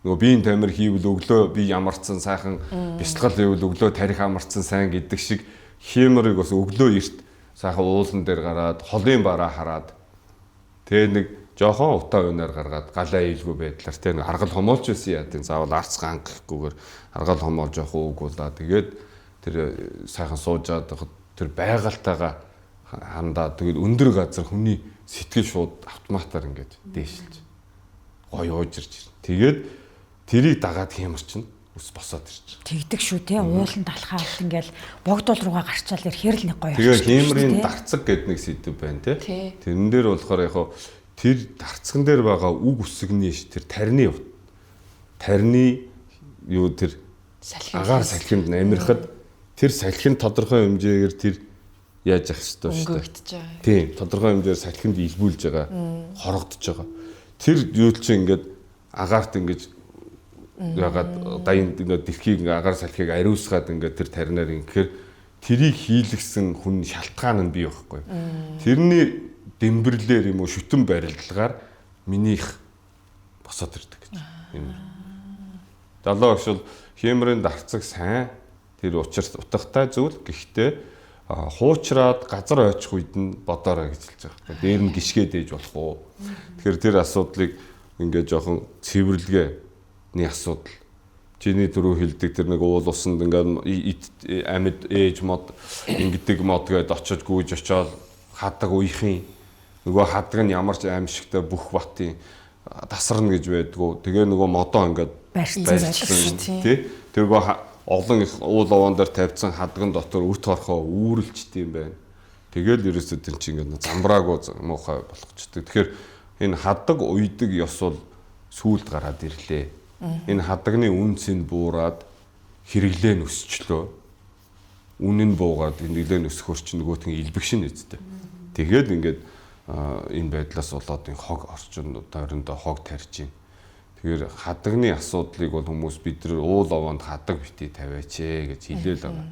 нөгөө биеийн тамир хийвэл өглөө би ямарцсан сайхан бясалгал хийвэл өглөө тарих амарцсан сайн гэдэг шиг хеморыг бас өглөө эрт сайхан уулан дээр гараад холын бараа хараад тэгээ нэг жоохон утаа өнөр гаргаад галаа ийлгүй байдлаар тэгээ нэг аргал хомоолч байсан яа тийм заавал арцгаан гэхгүйгээр аргал хомоол жоохон уугуулаа тэгээд тэр сайхан суужаад тэр байгальтайгаа хандаа тэгээд өндөр газар хүний сэтгэл шууд автоматар ингээд дээшилж гоё уужирч тэгээд тэрийг дагаад хямарчин ус босоод ирж. Тэгдэг шүү те уулан талхаа алт ингээл богдол руугаа гарчаал ирэхээр л нэг гоё. Тэгээ хямрын дарцаг гэдэг нэг сэдв байна те. Тэрэн дээр болохоор яг тэр дарцган дээр байгаа үг үсгний тэр тарны юу тэр агаар салхинд амирхад тэр салхинд тодорхой хэмжээгээр тэр яаж явах ёстой шүү дээ. Тийм, тодорхой хэмжээр салхинд илбүүлж байгаа, хорогдож байгаа. Тэр юу ч ингээд агаарт ингэж ягаад дайнд ингээд дэлхийг агаар салхийг ариусгаад ингээд тэр таринаар ингээд тэрийг хийлгсэн хүн шалтгаан нь бий байхгүй. Тэрний дэмбэрлэр юм уу шүтэн барилдлагаар минийх босоод ирдэг гэж. Энэ. Далаа өгшөл хэмрийн дарцаг сайн тэр учир утгатай зүйл гэхдээ хуучраад газар ойчих үед нь бодоорой гэж хэлж байгаа. Дээр нь гიშгээд ээж болох уу? Тэгэхээр тэр асуудлыг ингээд жоохон цэвэрлэгээний асуудал. Чиний түрүү хэлдэг тэр нэг уул усанд ингээд амьд ээж мод ингэдэг мод гээд очиж гүйж очоод хадаг уйхын нөгөө хадаг нь ямар ч аимшигтай бүх батын тасарна гэж байдгүй. Тэгээ нөгөө модоо ингээд барьсан тий. Тэргөө олон их уул овоон дээр тавьсан хадган дотор үт хорхоо үүрэлчт юм байна. Тэгэл ерөөсөө тэр чинь ингээд замбраагүй муухай болгочтой. Тэгэхээр энэ хадаг уйдаг ёс бол сүүлд гараад ирлээ. Энэ хадагны үнц нь буураад хэрэглээ нь өсчлөө. Үнэн нь буугаад хэрэглээ нь өсөхөр чинь нөгөөтгөн илбэгшин үсттэй. Тэгээд ингээд энэ байдлаас болоод энэ хог орчин дөрөндөө хог тарьж байна. Тэгэхээр хадагны асуудлыг бол хүмүүс бид нар уул овоонд хадаг битий тавиач гэж хэлээл байгаа.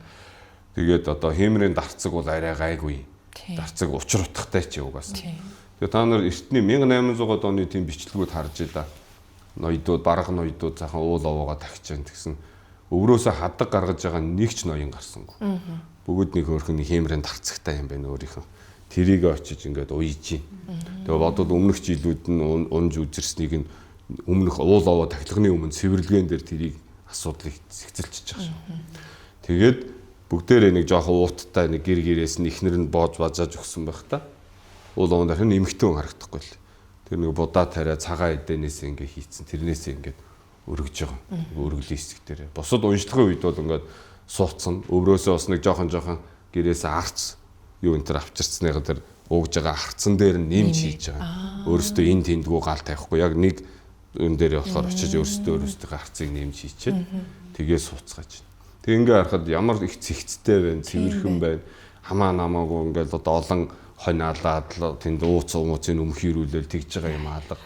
Тэгээд одоо хэмрийн дарцаг бол арай гайгүй. Дарцаг учир утгатай ч угаас. Тэгээд та нар эртний 1800-аад оны тийм бичлэгүүд харж илаа. Ноёдууд, бараг ноёдууд цаахан уул овоогоо тагч जैन гэсэн. Өврөөсөө хадаг гаргаж байгаа нэг ч ноён гарсангүй. Бүгд нэг хөөрхөн хэмрийн дарцагтай юм байна өөрийнхөө. Тэрийг очиж ингээд уйж. Тэгээд бодвол өмнөх жилүүд нь унж үзэрснийг нь өмнөх уул овоо тахилганы өмнө цэвэрлэгээн дээр тэрийг асуудлыг зэгцэлчихэж байгаа шүү. Тэгээд бүгдээрээ нэг жоохон ууттай нэг гэр гэрээс нь ихнэр нь боож бажааж өгсөн байх та. Уул овоон дээр нь эмхтэн харагдахгүй л. Тэр нэг будаа тариа цагаан эдэнээс ингээ хийцэн тэрнээсээ ингээд өргөж байгаа. Өргөлийн хэсэг дээр. Бусад уншлагын үед бол ингээд сууцсан. Өврөөсөө бас нэг жоохон гэрээсээ арц юу энэ төр авчирцныга тэр уугж байгаа харцсан дээр нь нэмж хийж байгаа. Өөрөөсөө энэ тэндгүү гал тавихгүй яг нэг өн дээр болохоор очиж өөрөөсөө харцыг нэмж хийчихэд тгээс сууцгааж. Тэг ингээ харахад ямар их цэгцтэй байна, цэвэрхэн байна. Хамаа намаагүй ингээл одоо олон хониалаад тэнд ууц уумцын өмхийрүүлэл тэгж байгаа юм аалга.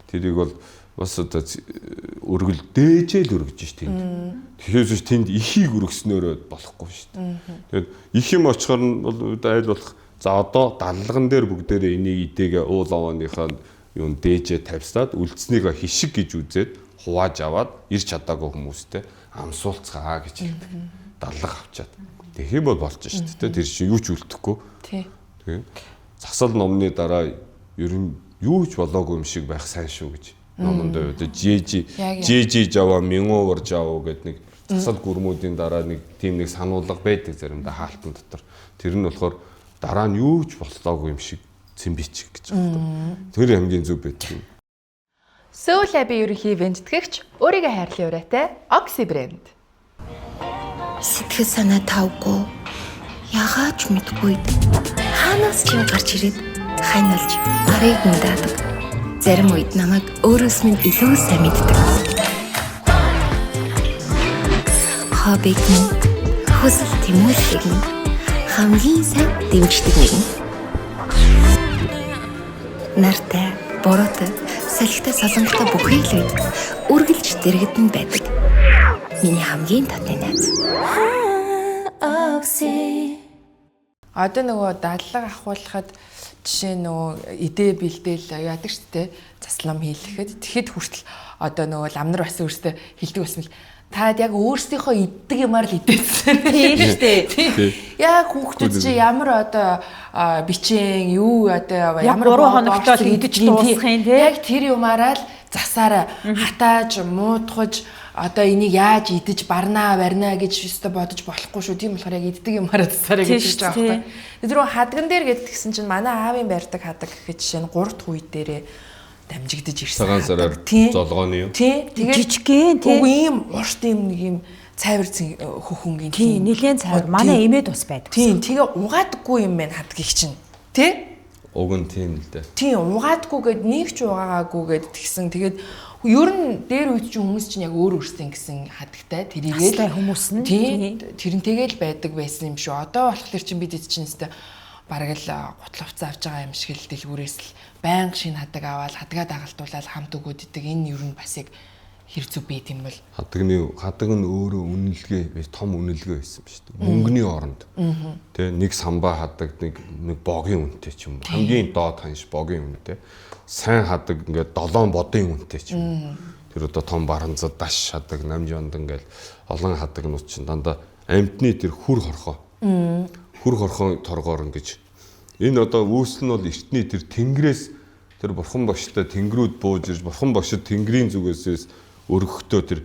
Тэрийг бол бас одоо өргөл дээжэл өргөж ш тэнд. Тэгэхээр тэнд ихийг өргснөөрөө болохгүй ш. Тэгээд их юм очихоор нь бол айл болох за одоо даллаган дээр бүгдээрээ энийг идэгээ уул овооныхаа юун дээжээ тавьсаад үлдснийг хишиг гэж үзээд хувааж аваад ирч чадаагүй хүмүүстэй амсуулцгаа гэж хэлдэг. Даллага авчаад. Тэгэх юм бол болж шүү дээ. Тэр чинь юу ч үлдэхгүй. Тийм. засал номны дараа ер нь юу ч болоогүй юм шиг байх сайн шүү гэж номонд байдаг. Жижи жава минговор жав гэдэг нэг засал гүрмүүдийн дараа нэг тийм нэг сануулга байдаг заримдаа хаалтан дотор. Тэр нь болохоор дараа нь юу ч болоогүй юм шиг цэмбичих гэж байна. Тэр хамгийн зөв байдаг. Soul Lab-ийн ерөнхий вендтгэгч өөрийгөө хайрлын ураатай Oxy брэнд. Сэтгэл санаа тавгүй яагаад ч мэдгүй хаанаас ч юм гарч ирээд хайналж барыг мэдээдэг. Зарим үед намайг өөрөөс минь илүү сайн мэддэг. Хоббиг минь хүсэл тэмүүллийг минь хамгийн сайн дэмждэг нэгэн. Нартай, бороотой, салхитай солонготой бүхий л үед үргэлж дэрэгдэн байдаг. Миний хамгийн татны найз. Одоо нөгөө дадлага ахуулахад жишээ нөгөө идэ бэлдээл яадаг шүү дээ. Заслам хийлэхэд тэгэхэд хүртэл одоо нөгөө ламнар бас өөртөө хилдэг басмал таад яг өөрсдийнхөө иддэг юмар л идээсэн. Тийм шүү дээ. Яг хүүхдүүд чи ямар одоо бичэн юу одоо ямар буруу хоногтол идэж дуусах юм те. Яг тэр юмараа л засаараа хатааж муудахж одоо энийг яаж идэж барнаа гэж өстө бодож болохгүй шүү. Тийм болохоор яг иддэг юмараа засаараа гэж байгаа байхгүй. Тэр рүү хадган дээр гэдгсэн чинь манай аавын байрдаг хадаг гэхэд жишээ нь 3 дахь үе дээрээ дамжигдаж ирсэн. Цагаан сараар золгооны юу? Тийм. Тэгээд жижигхэн тийм. Үгүй ийм урт юм нэг юм цайвар хөхөнгийн. Тийм, нэлээд цайвар. Манай эмээд ус байдаг. Тийм, тэгээ угаадаггүй юм байна хадгийг чинь. Тэ? Уг нь тийм л дээ. Тийм, угаадаггүйгээд нэг ч угаагаагүйгээд тэгсэн. Тэгээд ер нь дээр үед чинь хүмүүс чинь яг өөр өөрсдөө гэсэн хадагтай тэрийгээл хүмүүс нь тийм тэрнтэйгээл байдаг байсан юм шүү. Одоо болохоор чинь бид чинь өстө бараг л гутлавцаа авч байгаа юм шиг л дэлгүүрээс л байнга шинэ хадаг аваад хадгаа дагалтуулаад хамт өгөөд идэг. Энэ ер нь бас яг хэр зүг байт юм бол. Хадаг нь өөрөө үнэлгээ том үнэлгээ байсан ба шүү дээ. Мөнгөний оронд. Тэ нэг самбаа хадаг нэг богийн үнэтэй ч юм. Хамгийн доод ханш богийн үнэтэй. Сайн хадаг ингээд 7 бодын үнэтэй ч юм. Тэр одоо том баранцад даш хадаг, намжонд ингээд олон хадаг нут чинь дандаа амтны тэр хүр хорхоо. Хүр хорхоо торгоор ингэж энэ одоо үүсэл нь бол эртний тэр тэнгэрээс тэр бурхан багштай тэнгэрүүд бууж ирж бурхан багшид тэнгэрийн зүгээсээс өргөхдөө тэр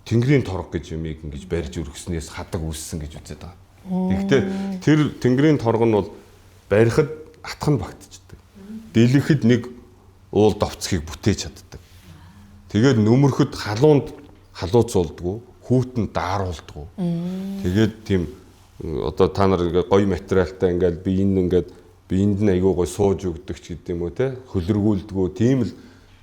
тэнгэрийн торг гэж юмыг ингэж барьж өргөснээс хадаг үүссэн гэж үзээд байгаа. Тэгэхдээ тэр тэнгэрийн торг нь бол барихад атх нь багтчихдаг. Дэлгэхэд нэг уул довцхийг бүтээж чаддаг. Тэгээд нөмөрөхөд халууцуулдаггүй, хүүтэн дааруулдаггүй. Тэгээд тийм одоо та нар ингээ гоё материалтай ингээл биеинд нь айгүй гоё сууж өгдөг ч гэдэг юм уу те хөлргүүлдэггүй тийм л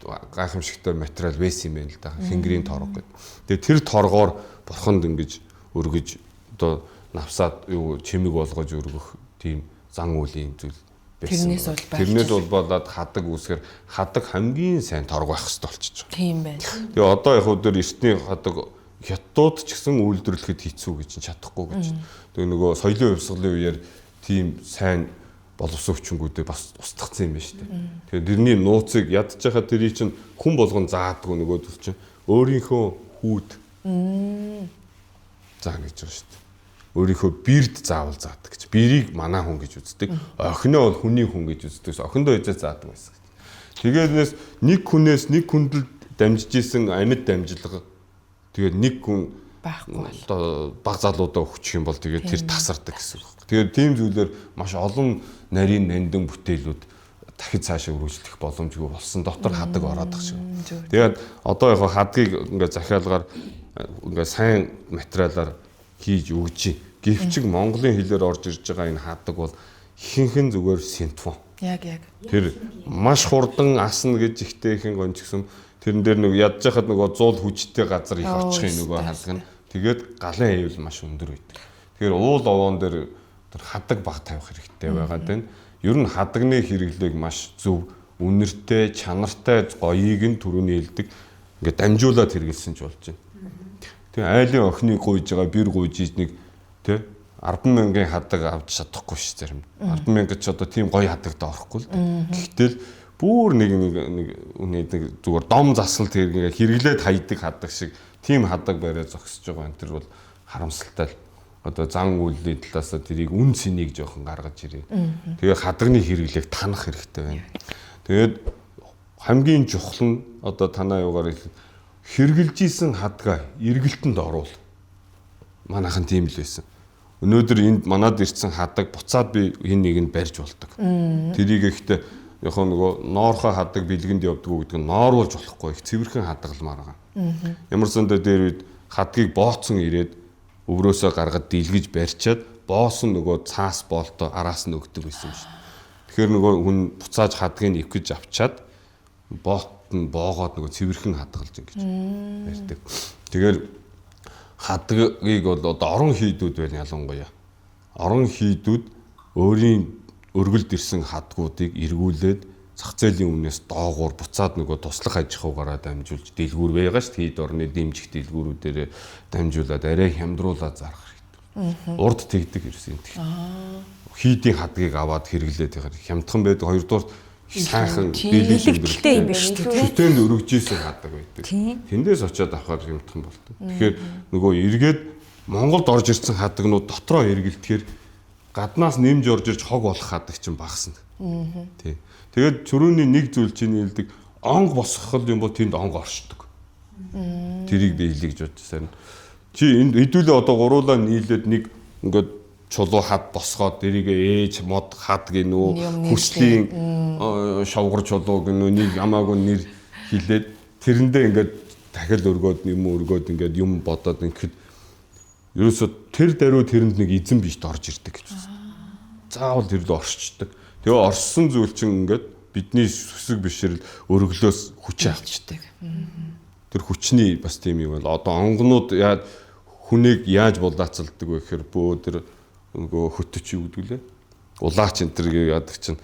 гайхамшигтай материал байсан юм байна л да. Тэнгэрийн торг гэдэг. Тэгээ тэр торгоор бурханд ингэж өргөж одоо навсаад юу чимэг болгож өргөх тийм зан үйлийн зүйл байсан. Тэрнээс болоод хадаг үүсгэр хадаг хамгийн сайн торг байх хэрэгтэй болчихж байгаа. Тийм байна. Тэгээ одоо яг өдөр эртний хадаг хятадууд ч гэсэн үйлдвэрлэхэд хэцүү гэж чадахгүй гэж. Тэгээ нөгөө соёлын хувьсгалын үеэр тийм сайн боловсон хүчингүүдээ бас устгацсан юм байна шүү дээ. Тэгээ тэрний нууцыг ядж байхад тэрий чинь хүн болгон заадгүй нөгөөдөл чинь өөрийнхөө хүүд заа гэж байгаа шүү дээ. Өөрийнхөө бирд заавал заадаг гэж. Бирийг манаа хүн гэж үздэг. Охиноо бол хүний хүн гэж үздэг. Охиндоо эзээ заадаг байсан. Тэгээд нэг хүнээс нэг хүндэл дамжиж исэн амьд дамжлага. Тэгээд нэг хүн байхгүй одоо баг залуудаа өгчих юм бол тэгээд тэр тасардаг гэсэн үг. Тэгээд тийм зүйлээр маш олон нарийн нандин бүтээлүүд дахид цаашаа өргөжлөх боломжгүй болсон. Дотор хадаг ороод байгаа шиг. Тэгээд одоо яг хадгийг ингээ захиалгаар ингээ сайн материалаар хийж өгч. Гэвчиг Монголын хэлээр орж ирж байгаа энэ хадаг бол ихэнхэн зүгээр синтфон. Яг. Тэр маш хурдан асна гэж ихтэйхэн гончгсөн. Тэрэн дээр нэг ядж хахад нөгөө 100 хүчтэй газар их очихын нөгөө хадаг нь. Тэгээд галын аюул маш өндөр байдаг. Тэгэхээр уул овоон дээр тэр хадаг баг тавих хэрэгтэй байгаа тань. Ер нь хадагны хэрэглээг маш зөв, үнэртэй, чанартай гоёыг нь түрүүний хэлдэг. Ингээд дамжуулаад хэрэгэлсэн ч болж байна. Тэгээ айлын охины гуйж байгаа бэр гуйж нэг тий 10,000-ын хадаг авч чадахгүй ш зарим. 10,000 ч одоо тийм гоё хадагтай орохгүй л. Гэхдээ бүр нэг зүгээр дом засал хэрэглээд хайдаг хадаг шиг тийм хадаг бариа зогсож байгаа энэ төр бол харамсалтай л одоо зан үйлний талаас тэрийг үн цэнийг жоохон гаргаж ирээ. Тэгээ хадганы хэрэглээг танах хэрэгтэй байна. Тэгээд хамгийн чухал нь одоо танаа юугаар хэрглэж исэн хадгаа эргэлтэнд оруул. Манайхан тийм л байсан. Өнөөдөр энд манад ирсэн хадаг буцаад би хин нэгэнд барьж болдог. Тэрийг ихтэй яг нөгөө ноорхоо хадаг бэлгэнд явдаг гэдэг нь нооруулж болохгүй их цэвэрхэн хадгалмаар байгаа. Ямар сандаа дээр үед хадгийг бооцсон ирээд өврөөсөө гаргаад дийлгэж барьчаад боосон нөгөө цаас боолтоо араас нь өгдөг байсан юм шиг. Тэгэхээр нөгөө хүн буцааж хадгийг ивгэж авчаад боолт нь боогоод нөгөө цэвэрхэн хадгалж ингэж барьдаг. Тэгэхээр хадгийг бол одоо орон хийдүүд байна ялангуяа. Орон хийдүүд өөрийн өргөлд ирсэн хадгуудыг эргүүлээд зах зээлийн үнээс доогуур буцаад нөгөө туслах аж ахуйгаараа дамжуулж дэлгүүр байгаа шүү дээ. Хэд орны дэмжих дэлгүүрүүдээр дамжуулаад арай хямдруулаад зарах хэрэгтэй. Урд тэгдэг ерөөсөн тийм. Хийдийн хадгийг аваад хэрэглээд байгаа. Хямдхан байдаг. Хоёрдугаар сайхан дийлэгтэй юм биш үү? Шүтэнд өргөжсэн хадаг байдаг. Тэндээс очиод авахар хямдхан болдог. Тэгэхээр нөгөө эргээд Монголд орж ирсэн хадагнууд дотроо эргэлдэхээр гаднаас нэмж орж ирж хог болох хадаг чинь багасна. Тий. Тэгээд чөрөөний нэг зүйл чинь хэлдэг онг босгохол юм бол тэнд онг оршдог. Тэрийг би хэлийгж бодчихсан. Чи энд хэдүүлээ одоо гуруулаа нийлээд нэг ингээд чулуу хад босгоод дэрийг ээж мод хад гинүү хүслийн шавгар чулуу гинүү нэг ямаагүй нэр хилээд тэрэндээ ингээд дахил өргөөд ингээд юм бодоод ингээд ерөөсө тэр даруй тэрэнд нэг эзэн бишд орж ирдэг гэж байна. Заавал тэр л оршичдаг. Тэгээ орсон зүйл чинь ингээд бидний сүсэг бишрэл өргөлөөс хүч авчдаг. Тэр хүчний бас тийм юм бол одоо онгонууд хүнийг яаж булаацалдаг вэ гэхээр бөө тэр нөгөө хөтөч юу гэдэг лээ. Улаач энэ төр яадаг чинь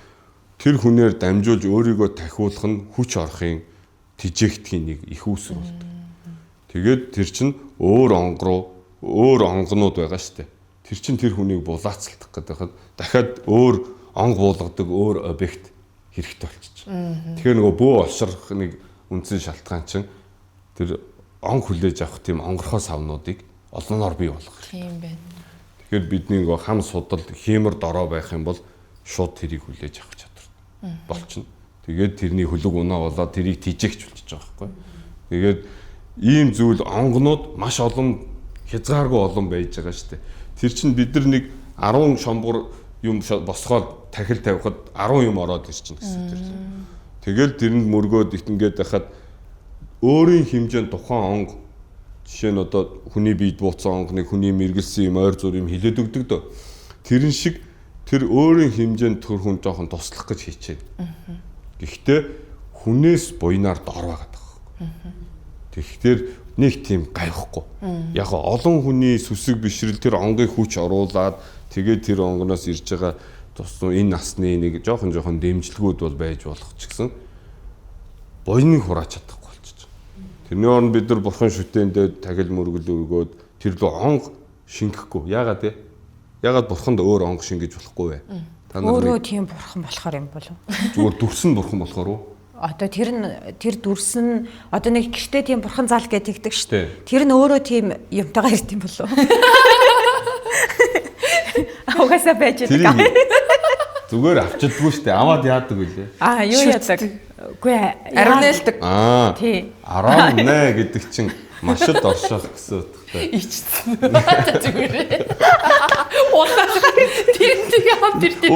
тэр хүнээр дамжуулж өөрийгөө тахиулах нь хүч орохын тижээгтгийн нэг их үүсвэр болдог. Тэгээд тэр чинь өөр онг руу өөр онгонууд байгаа шүү дээ. Тэр чинь тэр хүнийг булаацалдах гэдэг хад дахиад өөр онг буулгадаг өөр объект хэрэгтэй болчихж. Тэгэхээр нөгөө бөө олшрох нэг үндсэн шалтгаан чинь тэр онг хүлээж авах тийм онгорхоо савнуудыг олноор бий болгох. Тийм байна. Тэгэхээр бидний нөгөө хам судал хиймэр дорой байх юм бол шууд тэрийг хүлээж авах чадвар болчихно. Тэгээд тэрний хөлөг унаа болоод тэрийг тижээгч болчихж байгаа байхгүй. Тэгээд ийм зүйл онгонууд маш олон хязгааргүй олон байж байгаа шүү дээ. Тэр чинь бид нар нэг 10 шомбор юм босгоод тахил тавихад 10 юм ороод ирчихнэ гэсэн тэр. Тэгэл тэрэнд мөргөөд ингээд байхад өөрийн хэмжээнд тухайн онг жишээ нь одоо хүний биед бууцсан онгны хүний мэргэлсэн юм ойр зур юм хилээд өгдөг дөө. Тэрэн шиг тэр өөрийн хэмжээнд төр хүн жоохон туслах гэж хийчихэ. Гэхдээ хүнээс буйнаар дор байгаад байгаа. Тэгэхээр нэг тийм гайхгүй. Яг олон хүний сүсэг бишрэл тэр онгийн хүч оруулаад тэгээд тэр онгоноос ирж байгаа тусуу энэ насны нэг жоохон дэмжлэгүүд бол байж болох ч гэсэн буйныг хураач чадахгүй болчих. Тэрний оронд бид нар бурхан шүтээндээ тагил мөргөл өргөөд тэр лөө онг шингэхгүй. Яагаад вэ? Яагаад бурханд өөр онг шингэж болохгүй вэ? Та нар өөрөө тийм бурхан болохоор юм болов? Зүгээр дүрсэн бурхан болохоор уу? Одоо тэр дүрсэн одоо нэг гэртээ тийм бурхан зал гэдэг шүү дээ. Тэр нь өөрөө тийм юмтайгаар ирд юм болов? Угаасаа байж байгаа. Зүгээр авчдаггүй шүү дээ. Аваад яадаг үлээ. Юу яадаг? Үгүй аравнэлдэг. Тий. 18 гэдэг чинь машид орших гэсэн утгатай. Ичсэн. Зүгээр. Улаас тэрнтэйгээ хамт ирдэг.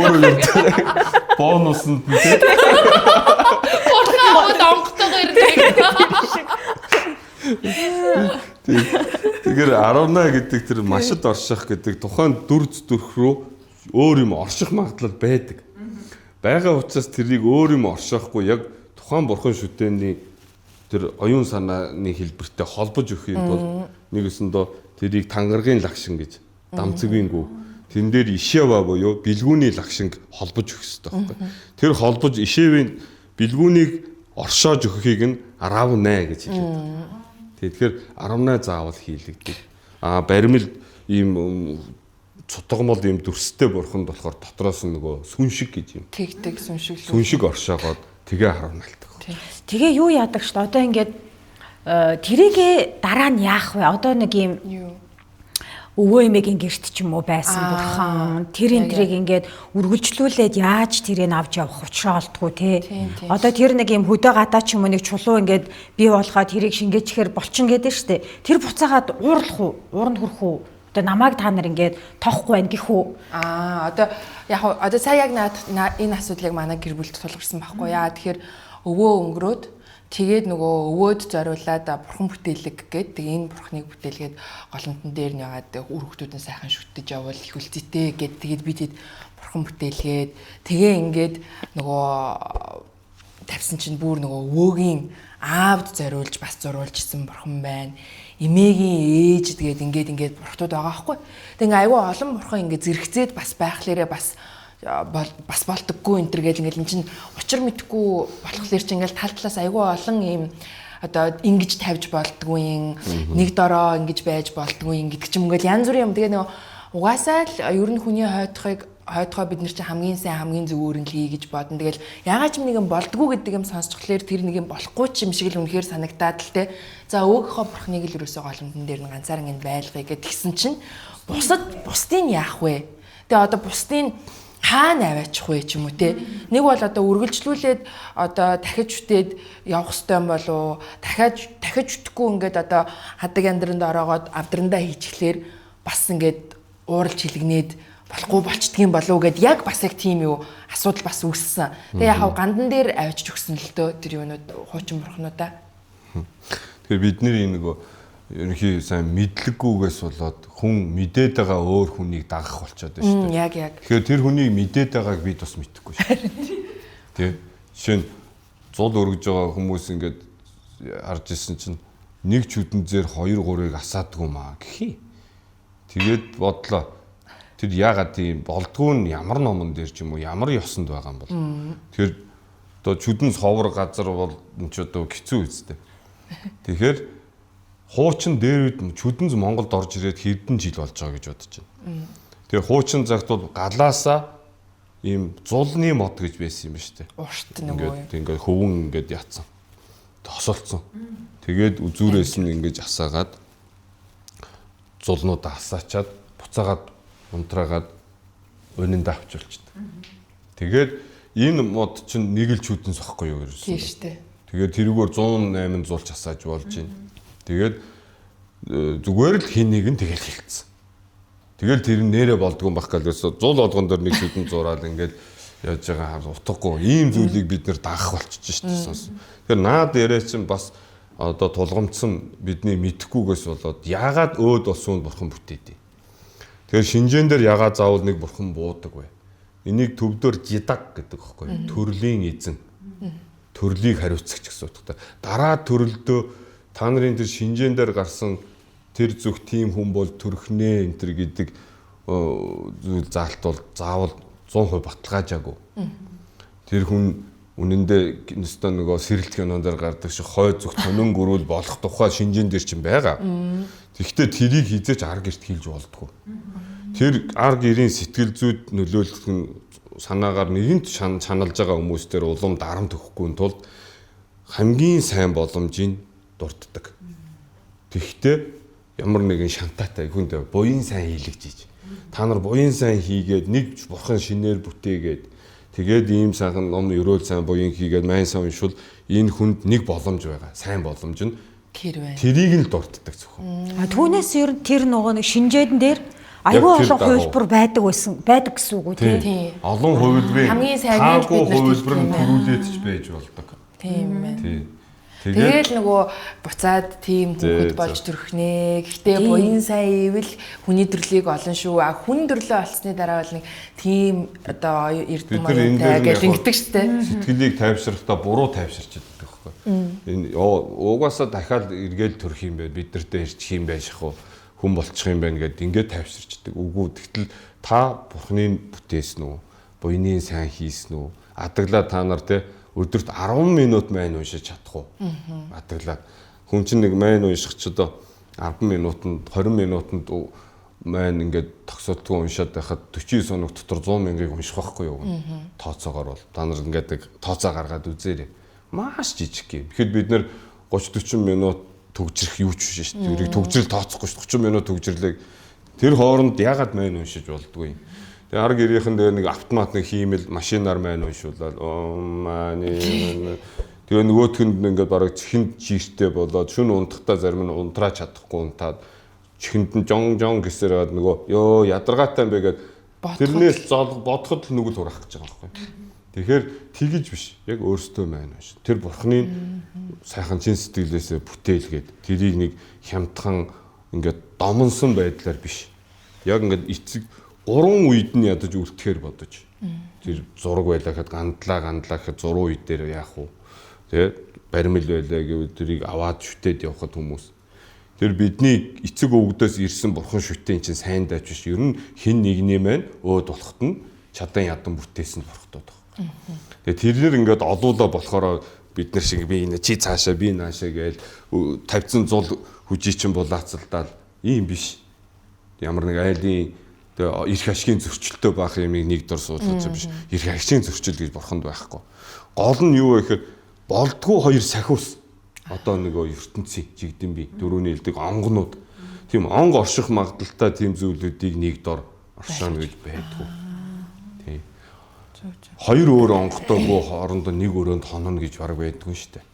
Бонуснд тий. Орноо онготойгоо ирдэг. Тэгэхээр 18 гэдэг тэр машид орших гэдэг тухайн дүрз төрх рүү өөр юм орших магадлал байдаг. Бага учраас тэрийг өөр юм оршихгүй яг тухайн бурхан шүтээний тэр оюун санааны хэлбэртэй холбож өгөх юм бол нэгэсэндөө тэрийг тангаргийн лагшин гэж дамцэгвингүү тэн дээр ишэва буюу бэлгүүний лагшинг холбож өгөх хэрэгтэй байхгүй. Тэр холбож ишэвийн бэлгүүнийг оршоож өгөхийг нь 18 гэж хэлдэг. Тэгэхээр 18 заавал хийлэгдэг. Баримл ийм цутгамол ийм дүрстэй бурханд болохоор дотроос нь нөгөө сүн шиг гэж юм. Тэгдэг сүн шиг л. Сүн шиг оршоогоод тэгээ харамналдаг. Тэгээ юу яадаг ч одоо ингээд тэрийгэ дараа нь яах вэ? Одоо нэг ийм өвөө эмээгийн гэрт ч юм уу байсан бурхан тэр энтрийг ингээд үргэлжлүүлээд яаж тэрийг авч явах учраа олдгоо те. Одоо тэр нэг юм хөдөө гадаа ч юм уу нэг чулуу ингээд бий болгоод тэрийг шингээчихэр болчин гэдэг штэ. Тэр буцаагаад уурлах уу? Ууранд хүрэх үү? Одоо намайг та нар ингээд тоохгүй байх гэх үү? Одоо яг одоо сая яг энэ асуудлыг манай гэр бүлд тулгарсан байхгүй яа. Тэгэхээр өвөө өнгөрөөд тэгээд нөгөө өвөөд зориулаад бурхан бүтээлэг гээд тэгээ энэ бурханыг бүтээлгээд голомтон дээр нэгаад үр хөвгтүүдэн сайхан шүтэж явал их үлцэтэй гээд тэгээд бид бурхан бүтээлгээд тэгээ ингээд нөгөө тавьсан чинь бүр нөгөө өвөөгийн аавд зориулж бас зурулжсэн бурхан байна. Эмээгийн ээж тэгээд ингээд бурхтууд байгаа байхгүй. Тэгээ айгүй олон бурхан ингээд зэрэгцээд бас байхлаарэ бас болдоггүй энэ төр гэл ингээл эн чинь учир мэдхгүй болохоор чи ингээл тал талаас айгүй олон юм одоо ингэж тавьж болдгүй нэг дороо ингэж байж болдгүй гэдэг ч юм ингээл янз бүрийн юм. Тэгээ нөгөө угаасаа л ер нь хүний хойдгоо бид нар чи хамгийн сайн хамгийн зөв өөрөнд л хий гэж бодно. Тэгэл ягаад ч нэг юм болдгүй гэдэг юм сонсчихлоор тэр нэг юм болохгүй ч юм шиг л үнэхээр санагдаад л те. За өөгийнхөө бурхныг л ерөөсөө голомтон дээр нь ганцаар ингэ байлгая гэдгсэн чинь бусдын яах вэ? Тэгээ одоо бусдын хаана аваачих вэ ч юм уу те. Нэг бол одоо үргэлжлүүлээд одоо дахиж үтээд явах хэрэгтэй юм болов уу? Дахиж үтэхгүй ингээд одоо хадаг амьдранд ороогоод авдрандаа хийчихлээр бас ингээд ууралж хилэгнээд болохгүй болчдгийм болов уу гэд яг бас яг тийм юу асуудал бас үүссэн. Тэгээ яг гандан дээр авчиж өгсөн л дөө тэр юунууд хуучин бурхнуудаа. Тэгэхээр бидний нөгөө ерөнхий сайн мэдлэггүйгээс болоод хүн мэдээд байгаа өөр хүнийг дагах болчиход байна шүү дээ. Яг. Тэгэхээр тэр хүнийг мэдээд байгааг бид бас мэдэхгүй шүү. Тэ. Жишээ нь зул өргөж байгаа хүмүүс ингээд харж ирсэн чинь нэг чүдэн зэр 2-3-ыг асаадгүй маа гэхий. Тэгээд бодлоо. Тэр яагаад тийм болдгүй нь ямар номон дээр ч юм уу ямар ёсонд байгаа юм бол. Тэгэхээр одоо чүдэн совор газар бол энэ ч одоо хэцүү үстэй. Тэгэхээр хуучин дээр үед чүдэнз Монголд орж ирээд хэдэн жил болж байгаа гэж бодож байна. Тэгээ хуучин цагт бол галаасаа ийм зулны мод гэж байсан юм ба штэ. Урт нөгөө юм. Ингээд хөвөн ингээд яатсан. Тосолцсон. Тэгээд үзүүрээс нь ингээд асаагаад зулнуудаа асаачаад буцаагаад унтраагаад өнөнд авчулчихдаг. Тэгээд энэ мод чинь нэг л чүдэн сохгүй юу гэсэн. Тийм штэ. Тэгээд тэрүүгээр 108 зулч асааж болж байна. Тэгээд зүгээр л хин нэг нь тэгэл хэлсэн. Тэгэл тэр нэрэ болдгоо байх гэлээс зул олгон дээр нэг хэдэн зураал ингээд яаж байгаа хаа утгагүй ийм зүйлийг бид нэр дагах болчихж шүү дээ. Тэгэхээр наад яриа чинь бас одоо тулгамдсан бидний мэдхгүйгээс болоод яагаад өөд болсон бурхан бүтээдэг. Тэгэхээр шинжэн дээр яагаад заавал нэг бурхан буудаг вэ? Энийг төвдөр жидаг гэдэг хэвхэв. Төрлийн эзэн. Төрлийг хариуцагч гэсэн утгатай. Дараа төрөлдөө та нарын тэр шинжэн дээр гарсан тэр зүг тийм хүн бол төрхнээ энэ төр гэдэг зүйл заалт бол заавал 100% баталгаажаагүй. Тэр хүн үнэндээ нэстэ нөгөө сэрэлт кинон дээр гардаг шиг хой зүг тонон гөрүүл болох тухай шинжэн дээр чинь байгаа. Тэгэхдээ тэрийг хизээч ар гэрт хийлж болдгоо. Тэр ар гэрийн сэтгэл зүйд нөлөөлөх нь санаагаар нэгэнт чаналж байгаа хүмүүс дээр улам дарамт өгөхгүй тулд хамгийн сайн боломжийг дурддаг. Тэгэхдээ ямар нэгэн шантаатай хүнд буян сайн хийлгэж ийж. Та нар буян сайн хийгээд нэг бурхан шинээр бүтээгээд тэгээд ийм сайхан ном өрөөл сайн буян хийгээд майн сайн уншвал энэ хүнд нэг боломж байгаа. Сайн боломж нь тэр байна. Тэрийг л дурддаг зөвхөн. Түүнээс ер нь тэр нөгөө нэг шинжээдэн дээр аюул олон хувилбар байдаг гэсэн үг үү тий. Олон хувилбарын хамгийн сайн хувилбар нь төрүүлээд ч байж болдог. Тийм байна. Тий. Тэгэл нөгөө буцаад тийм хүүхэд болж төрхнээ. Гэхдээ буян сайн ивэл хүний төрлийг олон шүү. Хүн төрлөө олсны дараа бол нэг тийм одоо эрдэм маятай гэж ингэдэг штэ. Сэтгэлийг тайвшрахтаа буруу тайвширч идэх байхгүй. Энэ угаасаа дахиад эргээл төрөх юм байна. Бид нартэй ирчих юм байна шахуу. Хүн болчих юм байна гэдээ ингээд тайвширч идэх. Үгүй тэгтэл та бурхны бүтээсэн үү? Буйны сайн хийсэн үү? Адаглаа та нар те өдөрт 10 минут майн уншиж чадах уу? Адаглаад. Хүн чинь нэг майн унших ч одоо 10 минутанд 20 минутанд майн ингээд тогсолтгүй уншаад байхад 49 хоног дотор 100 мянгаыг унших байхгүй юу? Тооцоогоор бол та нар ингээд тооцоо гаргаад үзээрэй. Маш жижиг юм. Тэгэхэд бид нэр 30-40 минут төгжрэх юу ч биш шүү дээ. Тэрийг төгжрэл тооцохгүй шүү. 30 минут төгжрлийг Тэр хооронд ягаад мань уншиж болдгүй. Тэгээ арга гэрийнхэн дээр нэг автомат нэг хиймэл машинаар мань уншуулаад тэгээ нөгөөтгөнд ингээд бараг чихэнд чиртэй болоод шүн унтахтаа зарим нь унтраа чадахгүй унтаад чихэнд нь жон гэсээр гад нөгөө ёо ядаргаатай юм бэ гэд тэрнээс бодоход л нүгэл хураах гэж байгаа байхгүй. Тэгэхээр тэгэж биш. Яг өөртөө маань биш. Тэр бурхны сайхан чин сэтгэлээсээ бүтээлгээд тэрийг нэг хямдхан ингээд домонсон байдлаар биш. Яг ингээд эцэг 3 үед нь ядаж үлдэхээр бодож. Тэр зураг байлаа гэхэд гандлаа гэхэд 6 үед дээр яах вэ? Тэ баримл байлаа гэвэл тэрийг аваад шүтээд явхад хүмүүс. Тэр бидний эцэг өвгдөөс ирсэн бурхан шүтэн чинь сайн дайч биш. Ер нь хэн нэгний маань өөд болоход нь чадан ядан бүтээсэн бурхтууд байна. Тэгээ тэрнэр ингээд олуулаа болохоор бид нар шиг би энэ чи цаашаа би наашаа гээл 50 100 хүжий чинь булаацалдаад ийм биш. Ямар нэг айлын эрх ашигын зөрчилтэй байх юмыг нэг дор суулгаж биш. Эрх ашигын зөрчил гэж бурханд байхгүй. Гол нь юу вэ гэхээр болдгоо хоёр сахиус. Одоо нөгөө ертөнцийн жигдэн би дөрөвний хэлдэг онгонууд. Тийм онг орших магадaltaй тийм зүйлүүдийг нэг дор оршооно гэж байдгүй. Тийм. Хоёр өөр онготойгоо хоорондоо нэг өрөөнд хононо гэж бараг байдгүй шүү дээ.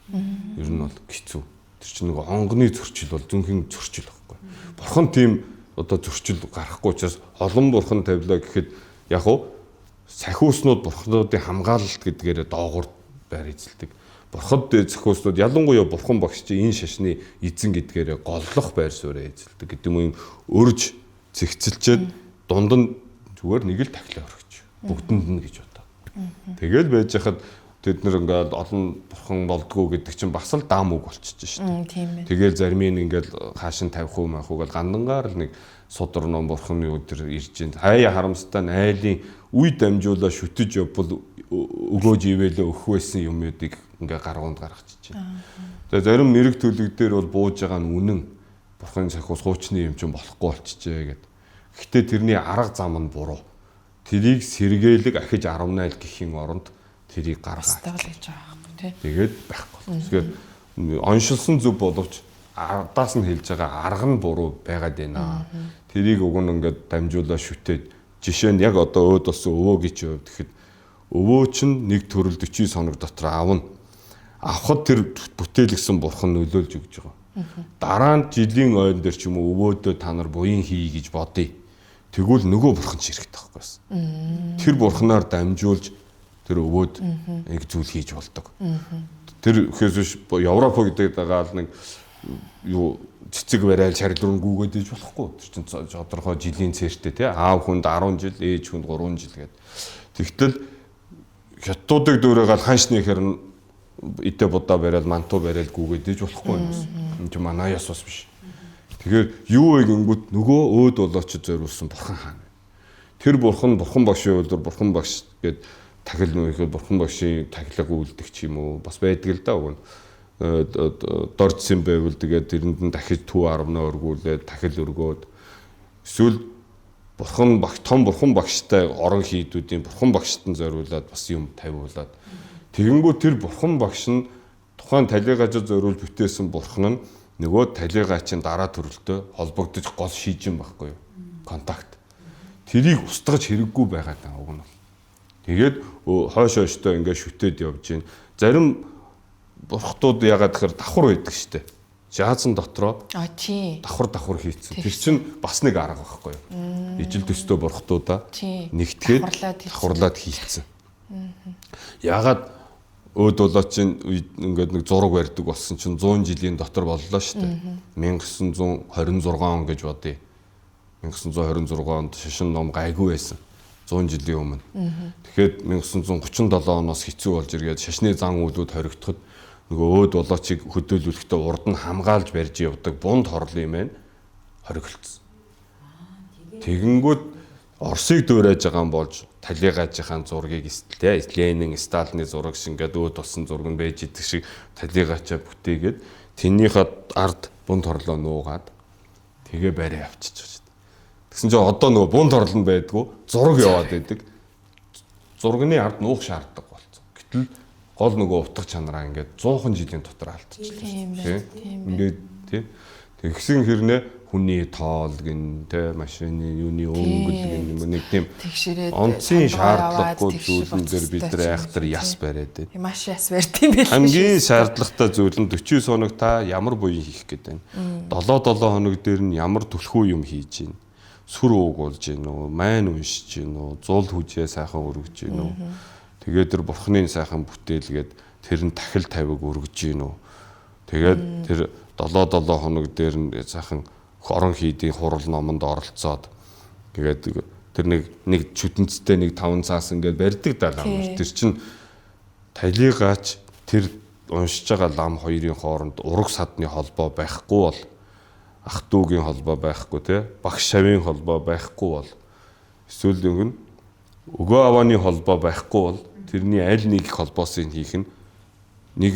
Ер нь бол хэцүү. Тэр чинь нөгөө онгоны зөрчил бол зүнхэн зөрчил байхгүй. Бурхан тийм одоо зөрчил гарахгүй учраас олон бурхан тавилаа гэхэд яг уу сахиуснууд бурхнуудын хамгаалалт гэдгээр доогуур байр эзэлдэг. Бурхад зохиуснууд ялангуяа бурхан багш чи энэ шашны эзэн гэдгээр голлох байр суурь эзэлдэг гэдэг юм өрж зэгцэлчээд дунд нь зүгээр нэг л тахилаа өргөж бүгдэнд нь гэж бодоо. Тэгэл байж хахад тэд нэр ингээд олон бурхан болдгоо гэдэг чинь бас л даам үг болчихж шээ. Тэгэл зарим нь ингээд хаашин тавих уу маах уу гэл гандангаар л нэг судар ном бурханы өдөр ирж байна. Хаяа харамстай айлын үе дамжуулаа шүтэж явбал өгөөж ивэлээ өгөх байсан юмнуудыг ингээ гаргуунд гаргачих чинь. Тэгээ зарим нэрэг төлөг дээр бол бууж байгаа нь үнэн. Бурханы сахиус хуучны юм чинь болохгүй болчихжээ гэд. Гэхдээ тэрний арга зам нь буруу. Тэрийг сэргээлэг ахиж 18 гэхийн оронд тэрийг гаргаад стайл гэж байгаа юм тий. Тэгээд байхгүй. Тэгэхээр оншилсон зүв боловч ардаас нь хэлж байгаа арга нь буруу байгаад байна. Тэрийг уг нь ингээд дамжуулаа шүтээд жишээ нь яг одоо өөд болсон өвөө гэж явд гэхэд өвөө чинь нэг төрөл 40 хоног дотор аавна. Авахд тэр бүтээлгсэн бурхан нөлөөлж өгч байгаа. Дараа нь жилийн ойн дээр ч юм уу өвөөдөө та нар буян хий гэж бодъё. Тэгвэл нөгөө бурхан ч хэрэгтэй байхгүй. Тэр бурханаар дамжуулж тэр өвөөд нэг зүйл хийж болдог. Тэр ихэвч Европ гэдэг дагаал нэг юу цэцэг барайл шарилрын гүгээд иж болохгүй. Тэр чинь тодорхой жилийн цээртэй тий аав хүнд 10 жил, ээж хүнд 3 жил гэдэг. Тэгтэл хятадуудыг дөөрөөгал ханшны хэрн идэ будаа барайл мантуу барайл гүгээд иж болохгүй юм. Энэ чинь манайас бас биш. Тэгэхээр юу вэ гингүүт нөгөө өөд болооч зориулсан бурхан хаана. Тэр бурхан багшийн үйлдвэр бурхан багш гээд тахил нөхөд бурхан багшийн тахилаг үйлдэх ч юм уу бас байдаг л да уг нь. Дордсон байвал тэгээд тэрэнд нь дахиж төв 10 өргүүлээд тахил өргөөд эсвэл бурхан багш том бурхан багштай орон хийдүүдийн бурхан багшд нь зориулаад бас юм тавиулаад тэгэнгүүт тэр бурхан багш нь тухайн талигажид зориул бүтээсэн бурхан нь нөгөө талигачийн дараа төрөлтөө холбогдож гол шийдэж юм байхгүй юу контакт тэрийг устгаж хэрэггүй байгаад байгаа уг нь. Тэгээд хойш хойштой ингээд шүтээд явж гин зарим бурхтууд ягаад гэхээр давхар байдаг штэ. Жаазан дотроо давхар хийцэн. Тэр чинь бас нэг арга байхгүй юу? Ижил төстэй бурхтуудаа нэгтгээд давхарлаад хийцэн. Ягаад өөд болоод чинь ингээд нэг зураг барьдаг болсон чинь 100 жилийн дотор боллоо штэ. 1926 он гэж бодъё. 1926 онд шашин ном гайгүй байсан. 100 жилийн өмнө. Тэгэхээр 1937 оноос хэцүү болж иргээд шашны зан үйлүүд хоригдоход нөгөө өөд болоочийг хөдөөлүүлэхдээ урд нь хамгаалж барьж явдаг бунд хорлын юм байна. Хоригдсон. Тэгэнгүүт Оросыг дөөрэж байгаа юм болж талигажийнхаа зургийг эсэлтэй Ленин, Сталины зураг шиг ингээд өөд болсон зураг нь байж идэг шиг талигачаа бүтээгээд тэрнийхээ ард бунд хорлоо нуугаад тэгээ барай авчиж байгаа. Тэгсэн чинь одоо нөгөө бунд хорлон байдгүй зураг яваад байдаг. Зурганы ард нуух шаарддаг болсон. Гэтэл гол нөгөө утга чанараа ингээд 100 жилийн дотор алдчихлаа. Тийм. Ингээд тийм. Тэгсэн хэрнээ хүний тоол гин тэ машины юуны өнгөл гин нэг тийм тэгшэрээд онцгийн шаардлагагүй зүйлэн дээр бид нар айхтар яс бариад байна. Маш яс барьд юм байл. Хамгийн шаардлагатай зүйл нь 49 хоног та ямар буян хийх гээд байна. 7 хоног дээр нь ямар түлхүү юм хийж байна. Сүр ууг болж байна уу, майн уншиж байна уу, зул хүчээ сайхан өргөж байна уу. Тэгээд тэр бурхны сайхан бүтээлгээд тэр нь тахил тавиг өргөж байна уу. Тэгээд тэр 7 хоног дээр нь сайхан орон хийдийн хурал номонд оролцоод тэгээд тэр нэг чүтэнцтэй нэг 5 цаас ингээд барьдаг даа лам. Тэр чин талигаач тэр уншиж байгаа лам хоёрын хооронд ураг садны холбоо байхгүй бол ах дүүгийн холбоо байхгүй те багш шавийн холбоо байхгүй бол эсвэл нэг өгөө авааны холбоо байхгүй бол тэрний аль нэг холбоосыг хийх нь нэг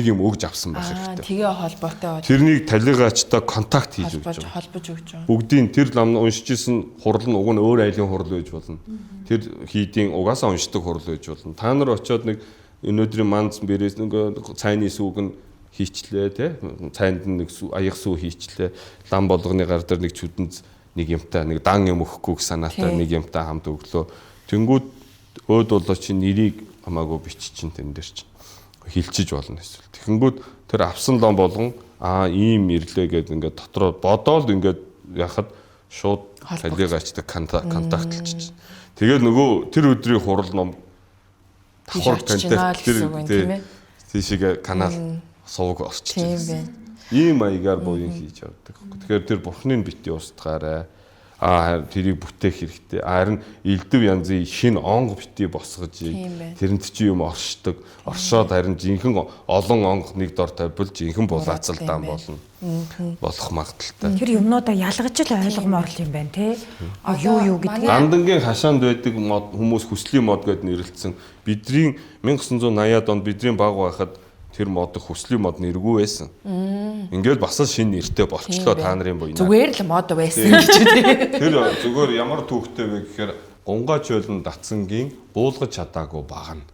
юм өгж авсан байх хэрэгтэй. Тэгээ холбоотой бол тэрнийг талигаачтай контакт хийж өгч байгаа. Холбож өгч байгаа. Бүгдийн тэр лам уншиж исэн хурал нь уг нь өөр айлын хурал байж болно. Тэр хийдийн угаасаа уншдаг хурал байж болно. Та нар очиод нэг өнөөдрийн манц бэрээс нэг цайны сүг нь хийчлээ те. Цайнд нэг аяг сүү хийчлээ. Лам болгоны гар дээр нэг чүдэнц нэг юмтай нэг дан юм өгөхгүй санаатай нэг юмтай хамт өглөө. Тэнгүүд өөд болоо чи нэрийг хамаагүй бичиж чин тэн дээр чинь хилчиж болно эсвэл. Тэгэнгүүт тэр авсан лом болгон ийм ирлээ гэдэг ингээд дотроо бодоол ингээд яхад шууд талигачтай контактлж. Тэгээд нөгөө тэр өдрийн хурал ном давхар контакт тэр тийшээ канал сувг орчиж. Ийм маягаар буян хийж явдаг. Тэгэхээр тэр бурхны бити устгаарай. Тэрийг бүтээх хэрэгтэй. Харин элдв янзын шинэ онго бити босгож тэрэнд чи юм оршдог. Оршоод харин жинхэнэ олон онго нэг дор тавьбал жинхэнэ булаацалдаан болно. Болох магадaltaй. Тэр юмнуудаа ялгаж л ойлгомоор л юм байна те. Юу гэдгийг Дандангийн хашаанд байдаг мод хүмүүс хүслийн мод гэд нэрлэлсэн. Бидний 1980-ад онд бидний баг байхад тэр мод хүслийн мод нэргүй байсан. Ингээд бас л шинэ нэртэй болчлоо та нарын буйнаа. Зүгээр л мод байсан гэж үү. Тэр зүгээр ямар түүхтэй вэ гэхээр гунгаач байлын датсангийн буулгаж чадаагүй багна.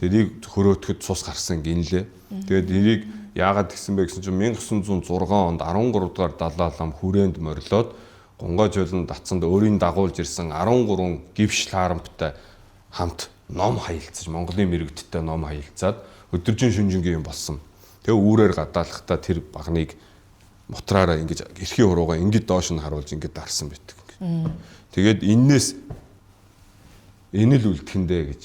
Тэрийг хөрөөтгөд цус гарсан гинлээ. Тэгээд тэрийг яагаад гисэн бэ гэсэн чинь 1906 онд 13 дугаар далаа лам хүрээнд морилоод гунгаач байлын датсанд өөрийн дагуулж ирсэн 13 гівш лаарамптай хамт ном хаялцаж Монголын мэрэгдтэй ном хаялцаад өдөржин шүнжингийн юм болсон. Тэгээ үүрээр гадаалахтаа тэр багныг мотраараа ингэж эрхийн уруугаа ингэж доош нь харуулж ингэж дарсан битг. Тэгээд энээс энэ л үлдэхэндээ гэж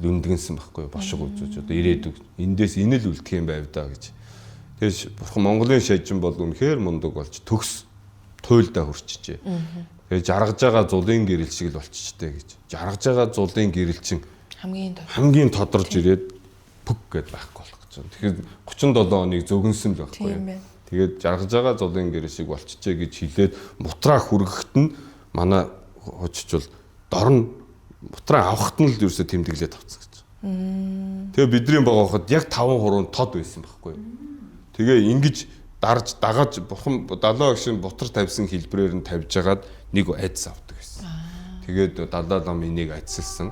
дүндгэнсэн байхгүй бошиг үзэж одоо ирээдүг эндээс энэ л үлдэх юм байв да гэж. Тэгэж бурхан Монголын шажин бол үнэхээр мундаг болж төгс туйлдаа хүрчижээ. Тэгээ жаргаж байгаа зулын гэрэл шиг л болчихжээ гэж. Жаргаж байгаа зулын гэрэлчин хамгийн тодорж ирээд пүг гэд байхгүй болох гэж байна. Тэгэхээр 37 оныг зөгнсөн л байхгүй юу. Тэгээд жаргаж байгаа зулын гэрэл шиг болчихжээ гэж хэлээд мутраа хүргэхэд нь манай хоччвол дор нь мутраа авахт нь л ерөөсө тэмдэглээд авцсан гэж. Тэгээ бидний богооход яг 5 тод байсан байхгүй юу. Тэгээ ингэж дарж дагаж бурхан 70 гişin бутар тавьсан хэлбрээр нь тавьж агаад нэг айдас авдаг гэсэн. Тэгээд далаа лам энийг айдсалсан.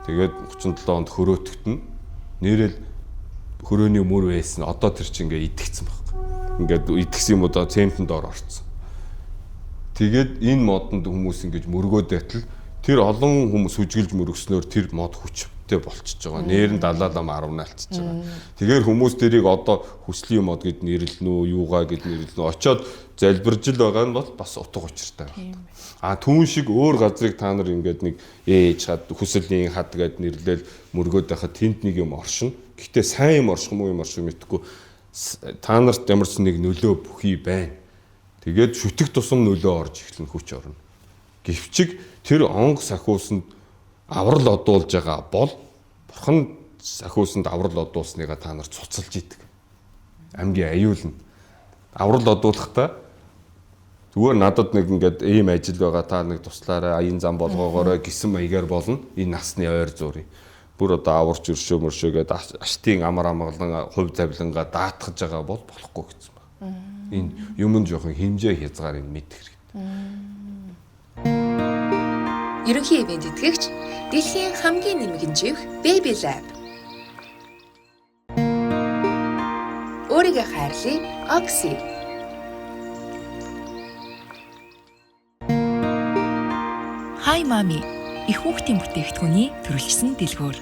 Тэгээд 37 онд хөрөөтгт нь нэрэл хөрөөний мөр байсан. Одоо тэр чинь ингээ идэгцэн байхгүй. Ингээд идэгсэн юм удаа цементэн доор орцсон. Тэгээд энэ модонд хүмүүс ингэж мөргөөд байтал тэр олон хүмүүс хүжгэлж мөргснөөр тэр мод хүчтэй болчихж байгаа. Нээр нь далаалам 10 наалцж байгаа. Тэгэхээр хүмүүс тэрийг одоо хүслийн мод гэд нэрлэнэ үү, юугаа гэд нэрлэнэ. Очоод залбирж л байгаа нь бол бас утга учиртай байна. Түүн шиг өөр газрыг та нар ингээд нэг ээж хад хүслийн хад гэд нэрлээл мөргөөд байхад тэнд нэг юм оршино. Гэхдээ сайн юм орших муу юм орших мэдхгүй. Та нарт ямар ч нэг нөлөө бүхий байна. Тэгээд шүтэх тусам нөлөө орж эхлэн хүч орно. Гэвчиг тэр онг сахиусанд аврал одуулж байгаа бол бурхан сахиусанд аврал одуулсныг та нар цуцалж идэг. Амьгийн аюулна. Аврал одуулахдаа зүгээр надад нэг ингээд ийм ажил байгаа та нэг туслаарай аян зам болгоогоорой гэсэн маягаар болно. Энэ насны ойр зурыг. Бүр одоо аварч өршөө мөршөөгээд аштын амар амгалан хувь тавилангаа даатгаж байгаа бол болохгүй гэсэн байна. Энэ юм жоохон хэмжээ хязгаар нь мэдэх хэрэгтэй. Ерөнхий ивент итгэгч дэлхийн хамгийн нэмэгэн жив Baby Lab. Өөрийгөө хайрлая, Oxy. My Mommy их хүүхдийн бүтээгдэхүүний төрөлжсөн дэлгүүр.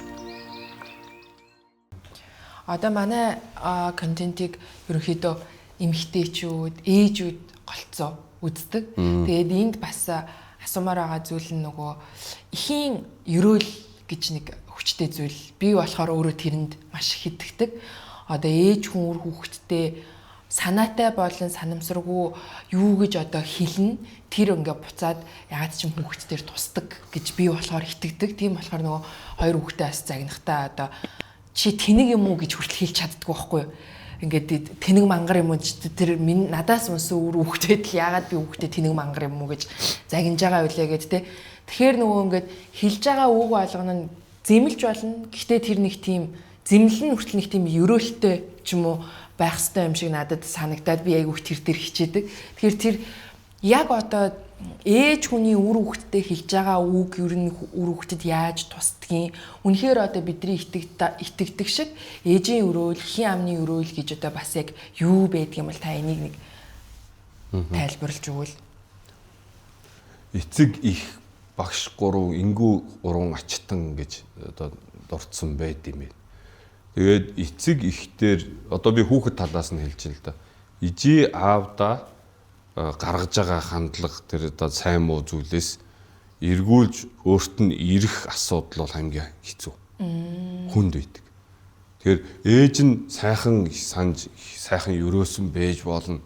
Одоо манай контентийг ерөнхийдөө эмэгтэйчүүд, ээжүүд голцоо үздэг. Тэгээд энд бас асуумаар байгаа зүйл нь нөгөө эхийн ерөөл гэж нэг хүчтэй зүйл. Би болохоор өөрөө тэрэнд маш их итгэдэг. Одоо ээж хүн үр хүүхэдтэй санаатай болон санамсаргүй юу гэж одоо хэлнэ. Тэр ингээ буцаад ягаад ч юм хүүхдтэр тусдаг гэж би болохоор итгэдэг. Тийм болохоор нөгөө хоёр хүүхдээ бас загнахтаа одоо чи тэнэг юм уу гэж хүртэл хэлж чаддгүй байхгүй юу? Ингээд тэнэг мангар юм уу тэр минь надаас унсан үр хүүхдэд л ягаад би хүүхдэд тэнэг мангар юм уу гэж загинж байгаа үлээ гэд тэ. Тэгэхээр нөгөө ингээд хэлж байгаа үг болгоно нь зэмлж болно. Гэхдээ тэр нэг тийм зэмлэн хүртэл нэг тийм ерөөлттэй ч юм уу байх ёстой юм шиг надад санагдаад би айгүйх тэр дээр хичээдэг. Тэгэхээр тэр яг одоо ээж хүний үр хүүхдэд хэлж байгаа үг ер нь үр хүүхдэд яаж тусдгийг үнэхээр одоо бидний итгэдэг шиг ээжийн өрөөл, эхийн амны өрөөл гэж одоо бас яг юу байдаг юм бол та энийг нэг тайлбарлаж өгвөл. Эцэг их багш 3 ингүү 3 ачтан гэж одоо дурдсан байд юм байна. Тэгээд эцэг ихтэр одоо би хүүхэд талаас нь хэлж байна л да. Ижи аавда гаргаж байгаа хандлага тэр одоо сайн муу зүйлээс эргүүлж өөрт нь ирэх асуудал бол хамгийн хэцүү. Хүнд байдаг. Тэгэхээр ээж нь сайхан санж сайхан өрөөсөн байж болно.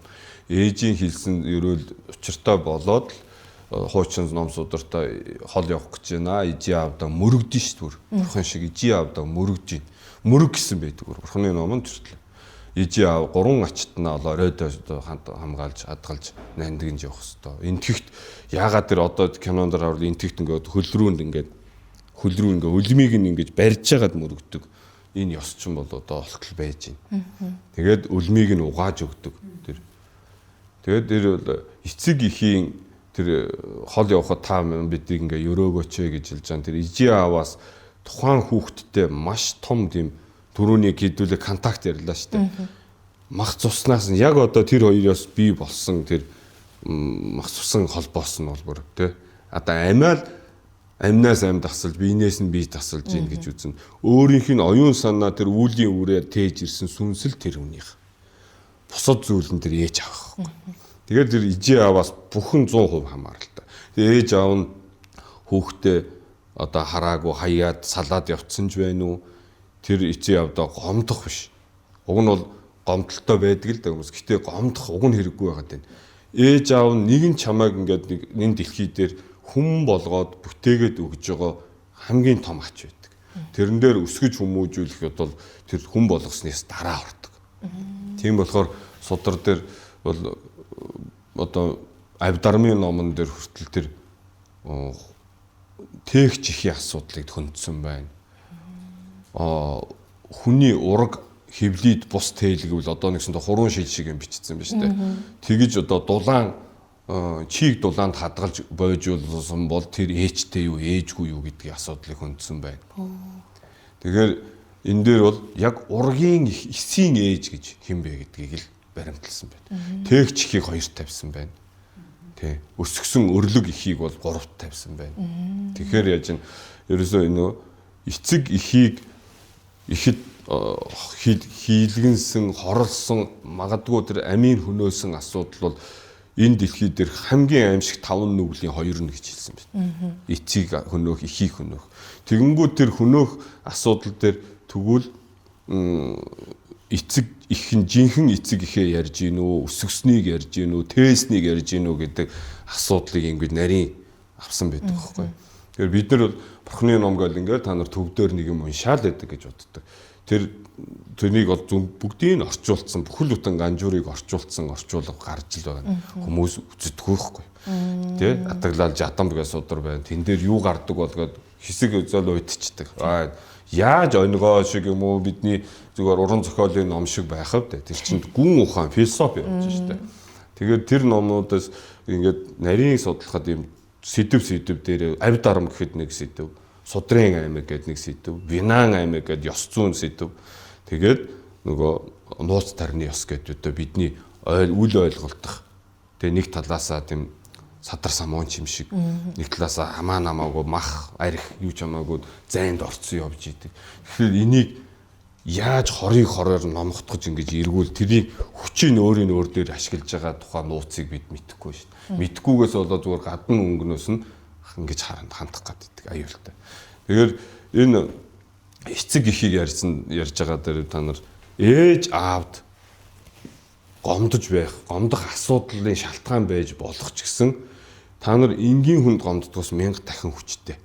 Ээжийн хэлсэн өрөөл учиртай болоод хуучин ном судартай хол явах гэж байна. Ижи аавда мөрөгдөн ш түр. Бурхан шиг ижи аавда мөрөгж байна. Мөрөг гэсэн байдаг. Бурханы номонд төртлөө. Ижи аав 3 ачтнаа оройдоо хамгаалж хадгалж нандинж явах хэвээр. Энтгэхт яагаад тэр одоо кинонд харвал энтгэхт ингээд хөлрүүнд ингээд үлмийг нь ингээд барьж яагаад мөрөгдөг. Энэ ёс ч юм бол одоо олтол байж байна. Тэгээд үлмийг нь угааж өгдөг. Тэгээд тэр эцэг ихийн тэр хол явахад та бидийг ингээд өрөөгөөч гэж хэлж байгаа. Тэр ижи ааваас тухайн хүүхэдтэй маш том тийм түрүүний хэдүүлээ контакт ярьлаа шүү дээ. Мах цуснаас нь яг одоо тэр хоёроос бий болсон тэр мах цусан холбоос нь бол бүр тий. Одоо амиал амнаас амд тасалж биенээс нь бие тасалж ийн гэж үзнэ. Өөрийнх нь оюун санаа тэр үүлийн үрээр тээж ирсэн сүнсэл тэр хүнийх. Бусад зүйл нь тэр ээж авах байхгүй. Тэгэхээр тэр ижи ааваас бүхэн 100% хамааралтай. Тэгээ ээж аав нь хүүхдээ одоо хараагүй хаяад салаад явцсан ч байна уу? Тэр эцэг явдаа гомдох биш. Уг нь бол гомдолтой байдаг л да хүмүүс. Гэтэ гомдох уг нь хэрэггүй байгаад байна. Ээж аав нэгэн чамайг ингээд нэг дэлхий дээр хүн болгоод бүтээгээд өгж байгаа хамгийн том ач байдаг. Тэрэн дээр өсгөж хүмүүжүүлэхэд бол тэр хүн болгоснээс дараа ордог. Тийм болохоор судар дээр бол одоо Авдармын номон дээр хүртэл тэр тээгч ихийн асуудлыг хөндөсөн байна. Хүний ураг хөвлөд бус тээлгвэл одоо нэгсэндээ хуруун шил шиг юм бичсэн байна шүү дээ. Тэгэж одоо дулаан чийг дулаанд хадгалж бойжуулсан бол тэр ээжтэй юу ээжгүй юу гэдгийг асуудлыг хөндөсөн байна. Тэгэхээр энэ дээр бол яг ургийн эсийн ээж гэж хэн бэ гэдгийг л баримталсан байна. Тээгч ихийг 2 тавьсан байна. Тэ өсгсөн өрлөг ихийг бол 3 тавьсан байна. Тэгэхээр яаж н ерөөсөө энэ эцэг ихийг ихэд хийлгэнсэн хорлсон магадгүй тэр амийн хөнөөсөн асуудал бол энэ дэлхий дээр хамгийн аимшиг 5 нүглийн 2 нь гэж хэлсэн байна. Эцэг хөнөөх, ихийг хөнөөх. Тэгэнгүүт тэр хөнөөх асуудал дээр тэгвэл эцэг ихэн жинхэнэ эцэг ихээ ярьж гин үү, өсгснийг ярьж гин үү, тээснийг ярьж гин үү гэдэг асуудлыг ингэж нарийн авсан байдаг байхгүй. Тэгэхээр бид нар бол Бурхны ном гэл ингээд та нар төвдөр нэг юм уншаал байдаг гэж боддог. Тэрнийг бол бүгдийг нь орчуулсан, бүхэл бүтэн ганжуурыг орчуулсан орчуулга гарч л байгаа. Хүмүүс үздэг байхгүй. Тэ? Атаглал жадам гэж судар байна. Тэн дээр юу гардаг болгоод хэсэг зөл уйдчихдаг. Яаж өнгөө шиг юм уу бидний зүгээр уран зохиолын ном шиг байх вэ? Тэр чинь гүн ухаан философи явж штэ. Тэгээд тэр номнуудаас ингээд нарийн судлахад юм сэдв дээр Авдарм гэхэд нэг сэдв, Судрын аймаг гэдэг нэг сэдв, Винан аймаг гэдэг ёс зүйн сэдв. Тэгээд нөгөө нууц тарны ёс гэдэг одоо бидний үл ойлголтох. Тэгээ нэг талаасаа тийм садар самуун юм шиг нэг талаасаа хамаа намаагүй мах арх юу ч хамаагүй зайд орцсон явж идэг. Тэгэхээр энийг яаж хороор номготгож ингэж эргүүл тэрийг хүчийг өөрийн өөр дээр ашиглаж байгаа тухайн нууцыг бид мэдэхгүй шүү дээ. Мэдхгүйгээс болоод зүгээр гадна өнгнөөс нь ингэж хандах гэдэг аюултай. Тэгэхээр энэ эцэг эхийг ярьж байгаа дээр та нар ээж аавд гомдох асуудлын шалтгаан байж болох ч гэсэн та нар энгийн хүнд гомддгоос 1000 дахин хүчтэй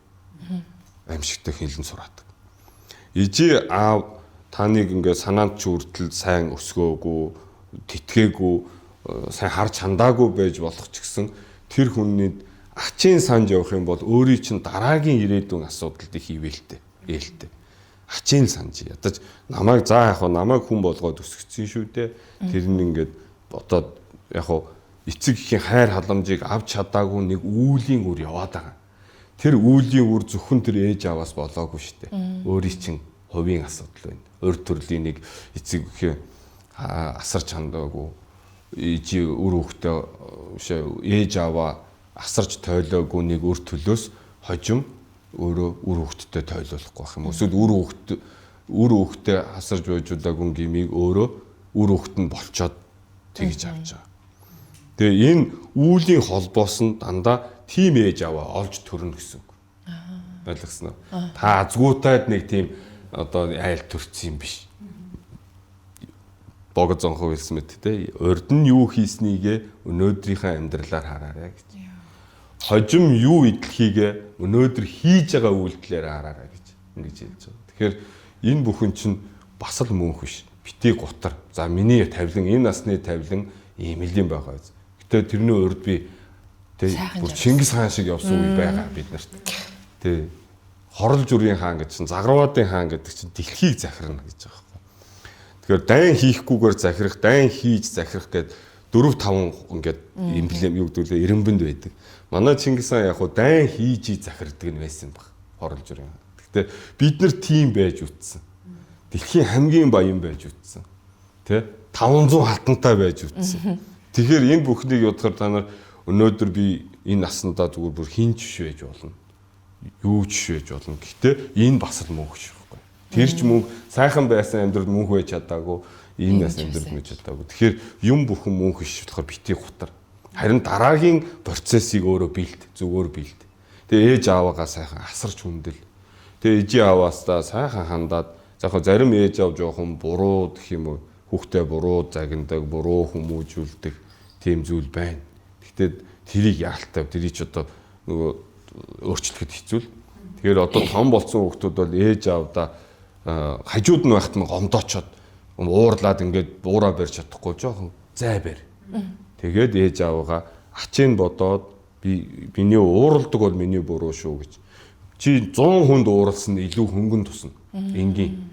аимшигтай хилэн сураадаг. Ижи аав таныг ингээд санаанд ч хүртэл сайн өсгөөгүй, тэтгээгүй, сайн харж хандаагүй байж болох ч гэсэн тэр хүний ачийн санд явах юм бол өөрийн чинь дараагийн ирээдүйн асуудалд их ивэлтэй, ээлтэй. Ачийн санж ядаж намайг намайг хүн болгоод өсгөцсөн шүү дээ. Тэр нь ингээд одоо эцэг эхийн хайр халамжийг авч чадаагүй нэг үүлийн үр яваад байгаа. Тэр үүлийн үр зөвхөн тэр ээж аваас болоогүй шүү дээ. Өөрийн чинь хувийн асуудал байна. Өөр төрлийн нэг эцэг эхийн асарч хандаагүй ээж үр хөвгтөө ээж аваа асарч тойлоогүй нэг өр төлөөс хожим өөрөө үр хөвгтөд тойлуулахгүй байх юм. Эсвэл үр хөвгтөө асарж байжуулаагүй гимиг өөрөө үр хөвгт нь болчоод тэгж авч байгаа. Тэгээ энэ үүлийн холбоос нь дандаа тим ээж аваа олж төрнө гэсэн үг. Ойлгосноо? Та азгуутайд нэг тийм одоо айл төрсөн юм биш. Богд зонхоо хэлсэн мэт те. Урд нь юу хийснийгээ өнөөдрийнхээ амьдралаар хараарай гэж. Хожим юу идэлхийгээ өнөөдөр хийж байгаа үйлдэлээр хараарай гэж ингэж хэлж байгаа. Тэгэхээр энэ бүхэн чинь бас л мөнх биш. Битгий гутар. За миний тавилан энэ насны тавилан ийм л юм байгаа. Гэтэ тэрний урд би бүр Чингис хаан шиг явсан үе байгаа бид нарт. Тэ хорол зүрийн хаан гэж чинь Заграваадын хаан гэдэг чинь дэлхийг захирна гэж байгаа юм. Тэгэхээр дайн хийхгүйгээр захирах, дайн хийж захирах гэд 4-5 ингээд эмблем юу гэдүүлээ эренбэнд байдаг. Манай Чингис хаан яг хуу дайн хийж захирдаг нь байсан баг. Хорол зүрийн хаан. Гэтэ бид нар тийм байж үтсэн. Дэлхийн хамгийн баян байж үтсэн. Тэ 500 хатантай байж үтсэн. Тэгэхээр энэ бүхнийг бодохоор та нар өнөөдөр би энэ наснда зүгээр бүр хинч биш байж болно. Юу ч байж болно. Гэхдээ энэ бас л мөнх шүү байхгүй. Тэр ч мөнх сайхан байсан амьдрал мөнх байж чадаагүй, энэ нас амьдрал байж чадаагүй. Тэгэхээр юм бүхэн мөнх биш болохоор битгий гутар. Харин дараагийн процессыг өөрөө бэлт, зүгээр бэлт. Тэгээ ээж ааваагаа сайхан асарч хүндэл. Тэгээ ээжийн аваастаа сайхан хандаад зарим ээж аав жоохон буруу гэх юм уу, хүүхдээ буруу загнадаг, буруу хүмүүжүүлдэг тийм зүйл байна. Гэхдээ тэрийг яалтав, тэрийг ч одоо нөгөө өөрчлөхөд хэцүү л. Тэгэхээр одоо том болсон хүүхдүүд бол ээж аавдаа хажууд нь байхад нь гомдоочоод уурлаад ингээд буураа барьж чадахгүй жоохон зай барь. Тэгээд ээж аавгаа ачийн бодоод биний ууралдаг бол миний буруу шүү гэж. Чи 100 хүнд ууралсан илүү хөнгөн тусна. Энгийн.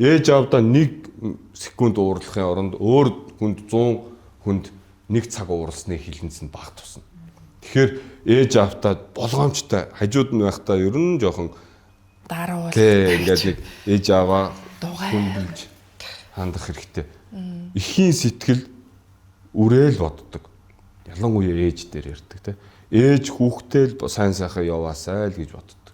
Ээж аавдаа 1 секунд уурлахын оронд өөр хүнд 100 хүнд 1 цаг ууралсныг хилэнцэн баг тусна. Тэгэхээр ээж аавтаа болгоомжтой хажууд нь байхдаа ер нь жоохон даруул. Тэг ингээд нэг ээж ааваа хүндэлж хандах хэрэгтэй. Эхийн сэтгэл үрээл боддог. Ялангуяа ээж дээр ярьдаг те. Ээж хүүхдээ л сайн сайхан яваасай л гэж боддог.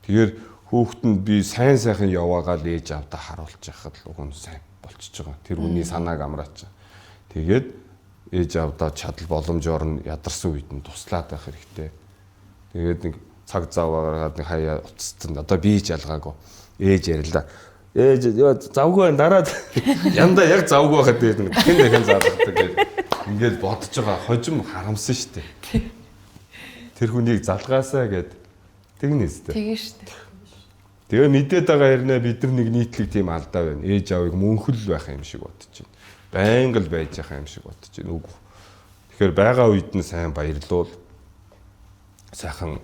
Тэгэхээр хүүхэд нь би сайн сайхан яваагаал ээж аавдаа харуулж яхад л уг нь сайн болчихж байгаа. Тэр хүний санааг амраач. Тэгээд ээж аавдаа чадал боломжоор нь ядарсан үед нь туслаад байх хэрэгтэй. Тэгээд нэг цаг заваагаад нэг хаяа уцтсан. Одоо би ч ялгаагүй. Ээж ярилаа. Ээж завгүй дараад янда яг завгүй байхад тэгээд хэн дахин заалгадаг гэж ингээд бодож байгаа. Хожим харамсан шүү дээ. Тэр хүнийг залгаасаа гэд тэгнэстэй. Тэгэн шүү дээ. Тэгээ мэдээд байгаа хэрнээ бид нар нэг нийтлэг тийм алдаа байна. Ээж аавыг мөнхөл байх юм шиг бодож байна. Байнга л байж байгаа юм шиг бодож байна. Үгүй. Тэгэхээр байгаа үед нь сайн баярлуул. Сайхан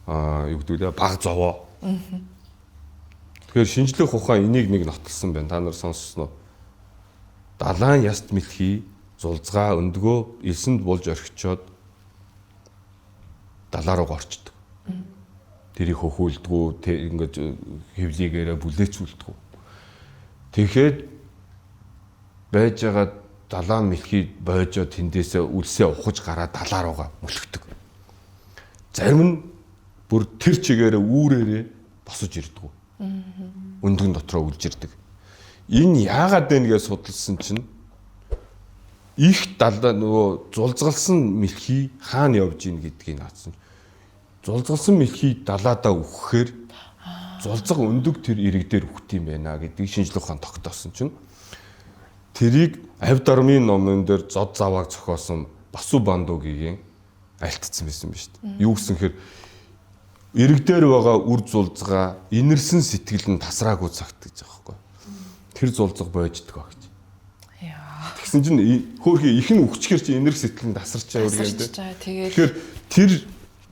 юу гэдүүлээ баг зовоо. Тэгэхээр шинжлэх ухаан энийг нэг нотолсон байна. Та нар сонссноо. Далайн яст мэлхий зулцгаа өндгөө элсэнд булж орхичоод далаа руу горчдөг. Тэрийг хөхүүлдэггүй, ингэж хөвлийгээрээ бүлээцүүлдэггүй. Тэгэхэд байж байгаа далайн мэлхий бойжоо тэндээсээ үлсээ ухаж гараад далаа руугаа мөлхдөг. зарим нь бүр тэр чигээрээ үүрээрээ босож ирдэг. Өндгөн дотроо үлж ирдэг. Энэ яагаад вэ гэж судалсан чинь их далаа нөгөө зулзгалсан мэлхий хаана явж ийн гэдгийг наадсан. Зулзгалсан мэлхий далаадаа үхэхээр зулзаг өндөг тэр ирэг дээр үхт юм байна гэдгийг шинжлэх ухаан тогтоосон чинь тэрийг Авд армын номон дээр зод завааг зохиосон Басу Бандугийн альтцсан байсан биз дээ. Юу гэсэн хэр ирэг дээр байгаа үр зулзгаа инэрсэн сэтгэл нь тасраагүй цагт гэж байгаа байхгүй. Тэр зулзаг бойждаг гэж. Тэгсэн чинь хөөхий их нь үхчихэр чи энерги сэтгэл нь тасарчаа үргэлж. Тэгэхээр тэр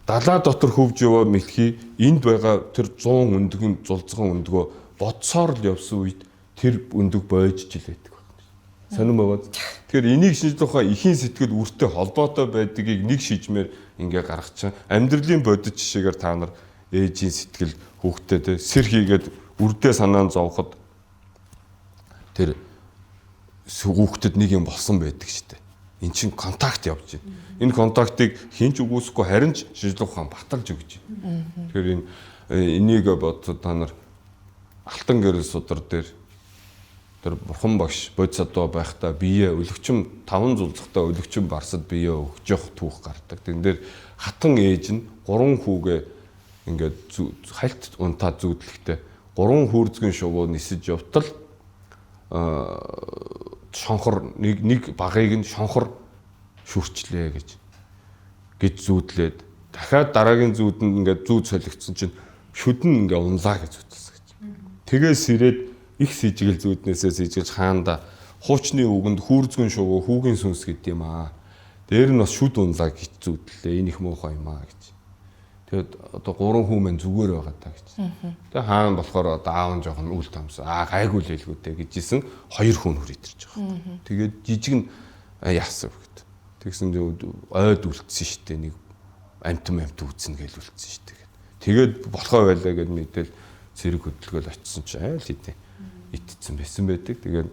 далаа дотор хөвж яваа мэлхий энд байгаа тэр 100 өндгөн зулзган өндгөө бодсоор л явсан үед тэр өндөг бойж жил байдаг байна. Сонирм байгаад. Тэгэхээр энийг шинжлэх ухаан ихийн сэтгэл үртэй холбоотой байдгийг нэг шижмээр ингээ гаргачихсан. Амьдралын бодит жишээгээр та нар ээжийн сэтгэл хүүхдэд сэр хийгээд үрдээ санаан зовход тэр хүүхдэд нэг юм болсон байдаг шүү дээ. Эн чинь контакт явж байна. Энэ контактыг хинч үгүйсэхгүй харин ч шинжлэх ухаан баталж өгч байна. Тэгэхээр энийг бодсод та нар Алтан гэрэл судар дээр тэр бурхан багш бодисодоо байхдаа бие өлөгчм 5 зулцахтай өлөгчм барсад бие өгч явах түүх гардаг. Тэн дээр хатан ээж нь 3 хүүгээ ингээд хальт унтаа зүүдлэхтэй 3 хүүрзгэн шувуу нисэж явтал шонхор нэг багыг нь шонхор шүрчлээ гэж зүүдлээд дахиад дараагийн зүүд нь ингээд зүүд солигдсон чинь шүдэн ингээд унлаа гэж үзсэн гэж. Тэгээс ирээд их сэжигэл зүүднээсээ сэжиглж хаанда хуучны үгэнд хүүрзгэн шувуу хүүгийн сүнс гэдэг юм аа. Дээр нь бас шүд унлаа гэж зүүдлээ. Энэ их муухай юм аа гэж. Тэгэд одоо 3 хүү мэн зүгээр байгаа та гэж. Тэгээ хаана болохоор одоо аав нь жоохон үл тамсан. Гайгүй л хэлгүүтэй гэжсэн 2 хүн хүрээдэрч байгаа. Тэгээд жижиг нь яасан гэд. Тэгсэн ойд үлдсэн штэ нэг амтм үүснэ гэж үлдсэн штэ гэд. Тэгээд болохоо байлаа гэд мэдээл цэрэг хөдөлгөөл очисон чи айл хэдэ итцсэн байсан байдаг. Тэгээд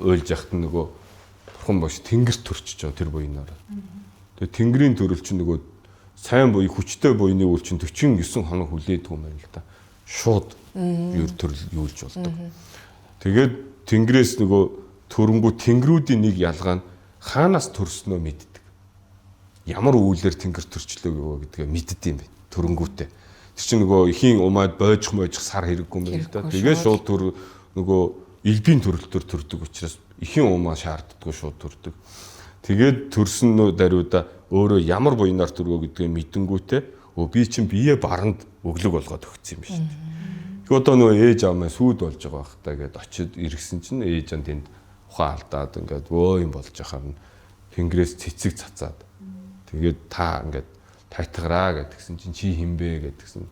ойлж яхад нөгөө бурхан багш тэнгэр төрчиж байгаа тэр буйнаар. Тэгээд тэнгэрийн төрөл чинь нөгөө сайн буй хүчтэй буйны үл чинь 49 хоног хүлээдэг юм байна л да. Шууд юу төрөл юулж болдог. Тэгээд тэнгэрээс нөгөө төрөнгүү тэнгэрүүдийн нэг ялгаа нь хаанаас төрснөө мэддэг. Ямар үйлээр тэнгэр төрчлөө гэдгээ мэддэг юм байна. Төрөнгүүтэй. Тэр чинь нөгөө ихийн умаад бойжих сар хэрэггүй юм байна л да. Тэгээд шууд нөгөө элбийн төрөлтөөр төрдөг учраас ихийн умаа шаарддаггүй шууд төрдөг. Тэгээд төрсөн даруйда өөрөө ямар буйнаар төргөө гэдгээ мэдэнгүүтээ би чинь бие баранд өглөг болгоод өгсөн юм шүү дээ. Гэхдээ одоо нөгөө ээж аамаа сүйд болж байгаа бах та гэд очиод иргсэн чинь ээж ан тэнд ухаан алдаад ингээд өө юм болж яхаар нь тэнгэрээс цэцэг цацаад тэгээд та ингээд тайтгараа гэдгсэн чинь чи хинбэ гэдгсэн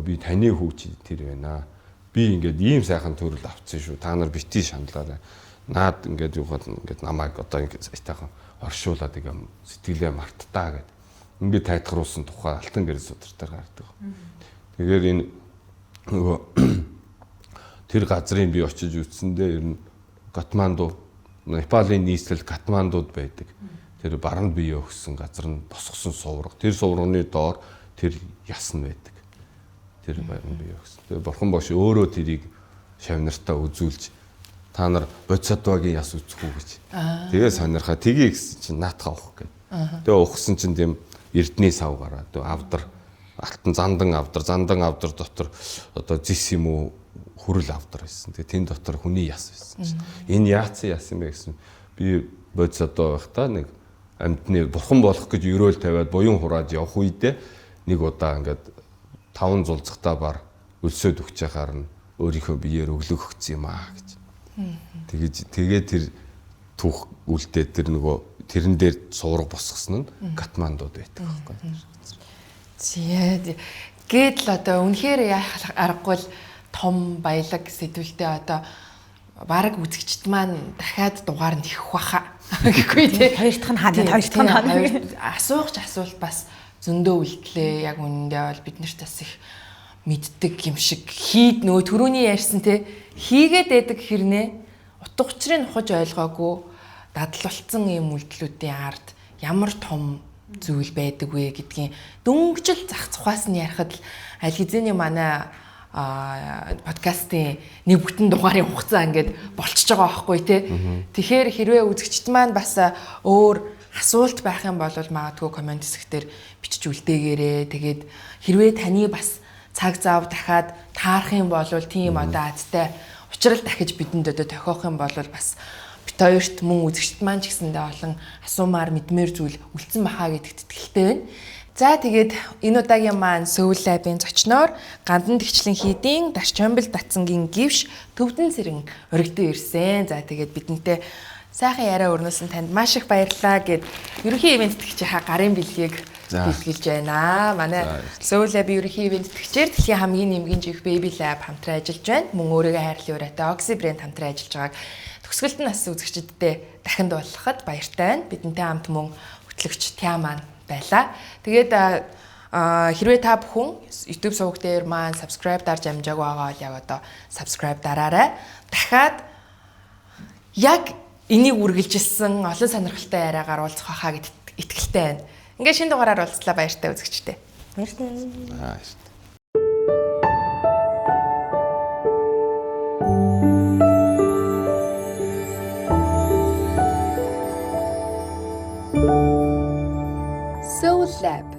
би таны хүү чи тэр байна. Би ингээд ийм сайхан төрөл авцсан шүү. Та нар битгий шаналаарай. Наад ингээд юугаад ингээд намайг одоо ингээд айтайхан оршуулад юм сэтгэлээ марттаа гэд. Ингээд тайтгаруулсан тухай Алтан гэрэл судартай гардаг. Тэгэхээр энэ нөгөө тэр газрын би очиж үзсэндээ ер нь Катманду, Непалийн нийслэл Катмандуд байдаг. Тэр баранд бие өгсөн газар нь босгосон сувраг. Тэр суврагны доор тэр ясн байдаг. Тэр баранд бие өгсөн. Тэгээ бурхан багш өөрөө тэрийг шавнартаа үзүүлж та нар бодисодвагийн яс үзэх үү гэж. Тэгээ сонирхаа тгий гэсэн чинь наатахаа уух гэв. Тэгээ уухсан чинь тийм эрдний сав гараад авдар алтан зандан авдар дотор одоо зис юм уу хүрэл авдар байсан. Тэгээ тэн дотор хүний яс байсан. Энэ яац яс юм бэ гэсэн би бодисодоо байхдаа нэг амьтны бурхан болох гэж өрөөл тавиад буян хураад явах үедээ нэг удаа ингээд 5 зулцахтаа бар өлсөд өгч яхаар нь өөрийнхөө биеэр өглөг өгсөн юм аа гэж. Тэгээд тэр түүх үлдээ тэр нөгөө тэрэн дээр суурга босгосон нь Катмандуд байдаг байхгүй. Зээ гээд л одоо үнэхээр яах аргагүй л том баялаг сэдвэлтэй одоо бараг үзэгчд маань дахиад дугаар нь ихэх баха гэхгүй тий. Хоёр дахь нь хаана асуух асуулт бас зөндөө үлдлээ. Яг үнэндээ бол бид нарт бас их мэддэг юм шиг хийд нөгөө түрүүний ярьсан те хийгээд байдаг хэрнээ утга учирыг ухаж ойлгоогүй дадлалцсан юм үйлдэлүүдийн ард ямар том зүйл байдаг вэ гэдгийн дөнгөжл зах цухаас нь ярихад л аль хэзээний манай подкастын нэг бүтэн дугаарын хугацаа ингээд болчихж байгаа байхгүй тий. Тэгэхээр хэрвээ үзэгчд маань бас өөр асуулт байх юм бол магадгүй комент хэсгээр бичиж үлдээгээрээ. Тэгээд хэрвээ таны бас цаг зав дахиад таарах юм бол тийм одоо азтай учрал дахиж бидэнд одоо тохиох юм бол бас бит хоёрт мөн үзэгчд маань ч гэсэндээ олон асуумаар мэдмээр зүйл үлдсэн бахаа гэдэгт итгэлтэй байна. За тэгээд энэ удаагийн маань Soul Lab-ийн зочноор Гандан Тэгчлэн хийдийн Дарчомбил Датсангийн гівш Төвдөн Сэрэн өргөдөө ирсэн. За тэгээд бидэнтэй сайхан яриа өрнөсөн танд маш их баярлалаа гэд ерөнхий ивент тгчийнхаа гарын бэлгийг бэлгэлж байна. Манай Soul Lab ерөнхий ивент тгчээр дэлхийн хамгийн нэмгийн жих Baby Lab хамтран ажиллаж байна. Мөн өөрийгөө хайрлын ураатай Oxy брэнд хамтран ажиллаж байгааг төгсгөлд нь бас үзэгчдэдтэй дахин дуулгахад баяртай байна. Бидэнтэй хамт мөн хөтлөгч Тя маань байлаа. Тэгээд хэрвээ та бүхэн YouTube суваг дээр маань subscribe дарж амжаагүй байгаа бол яг одоо subscribe дараарай. Дахиад яг энийг үргэлжилсэн олон сонирхолтой яриагаар уулзах хаа гэдэгт итгэлтэй байна. Ингээд шинэ дугаараар уулзлаа, баяртай үзэгчтэй. Баяртай. Soul Lab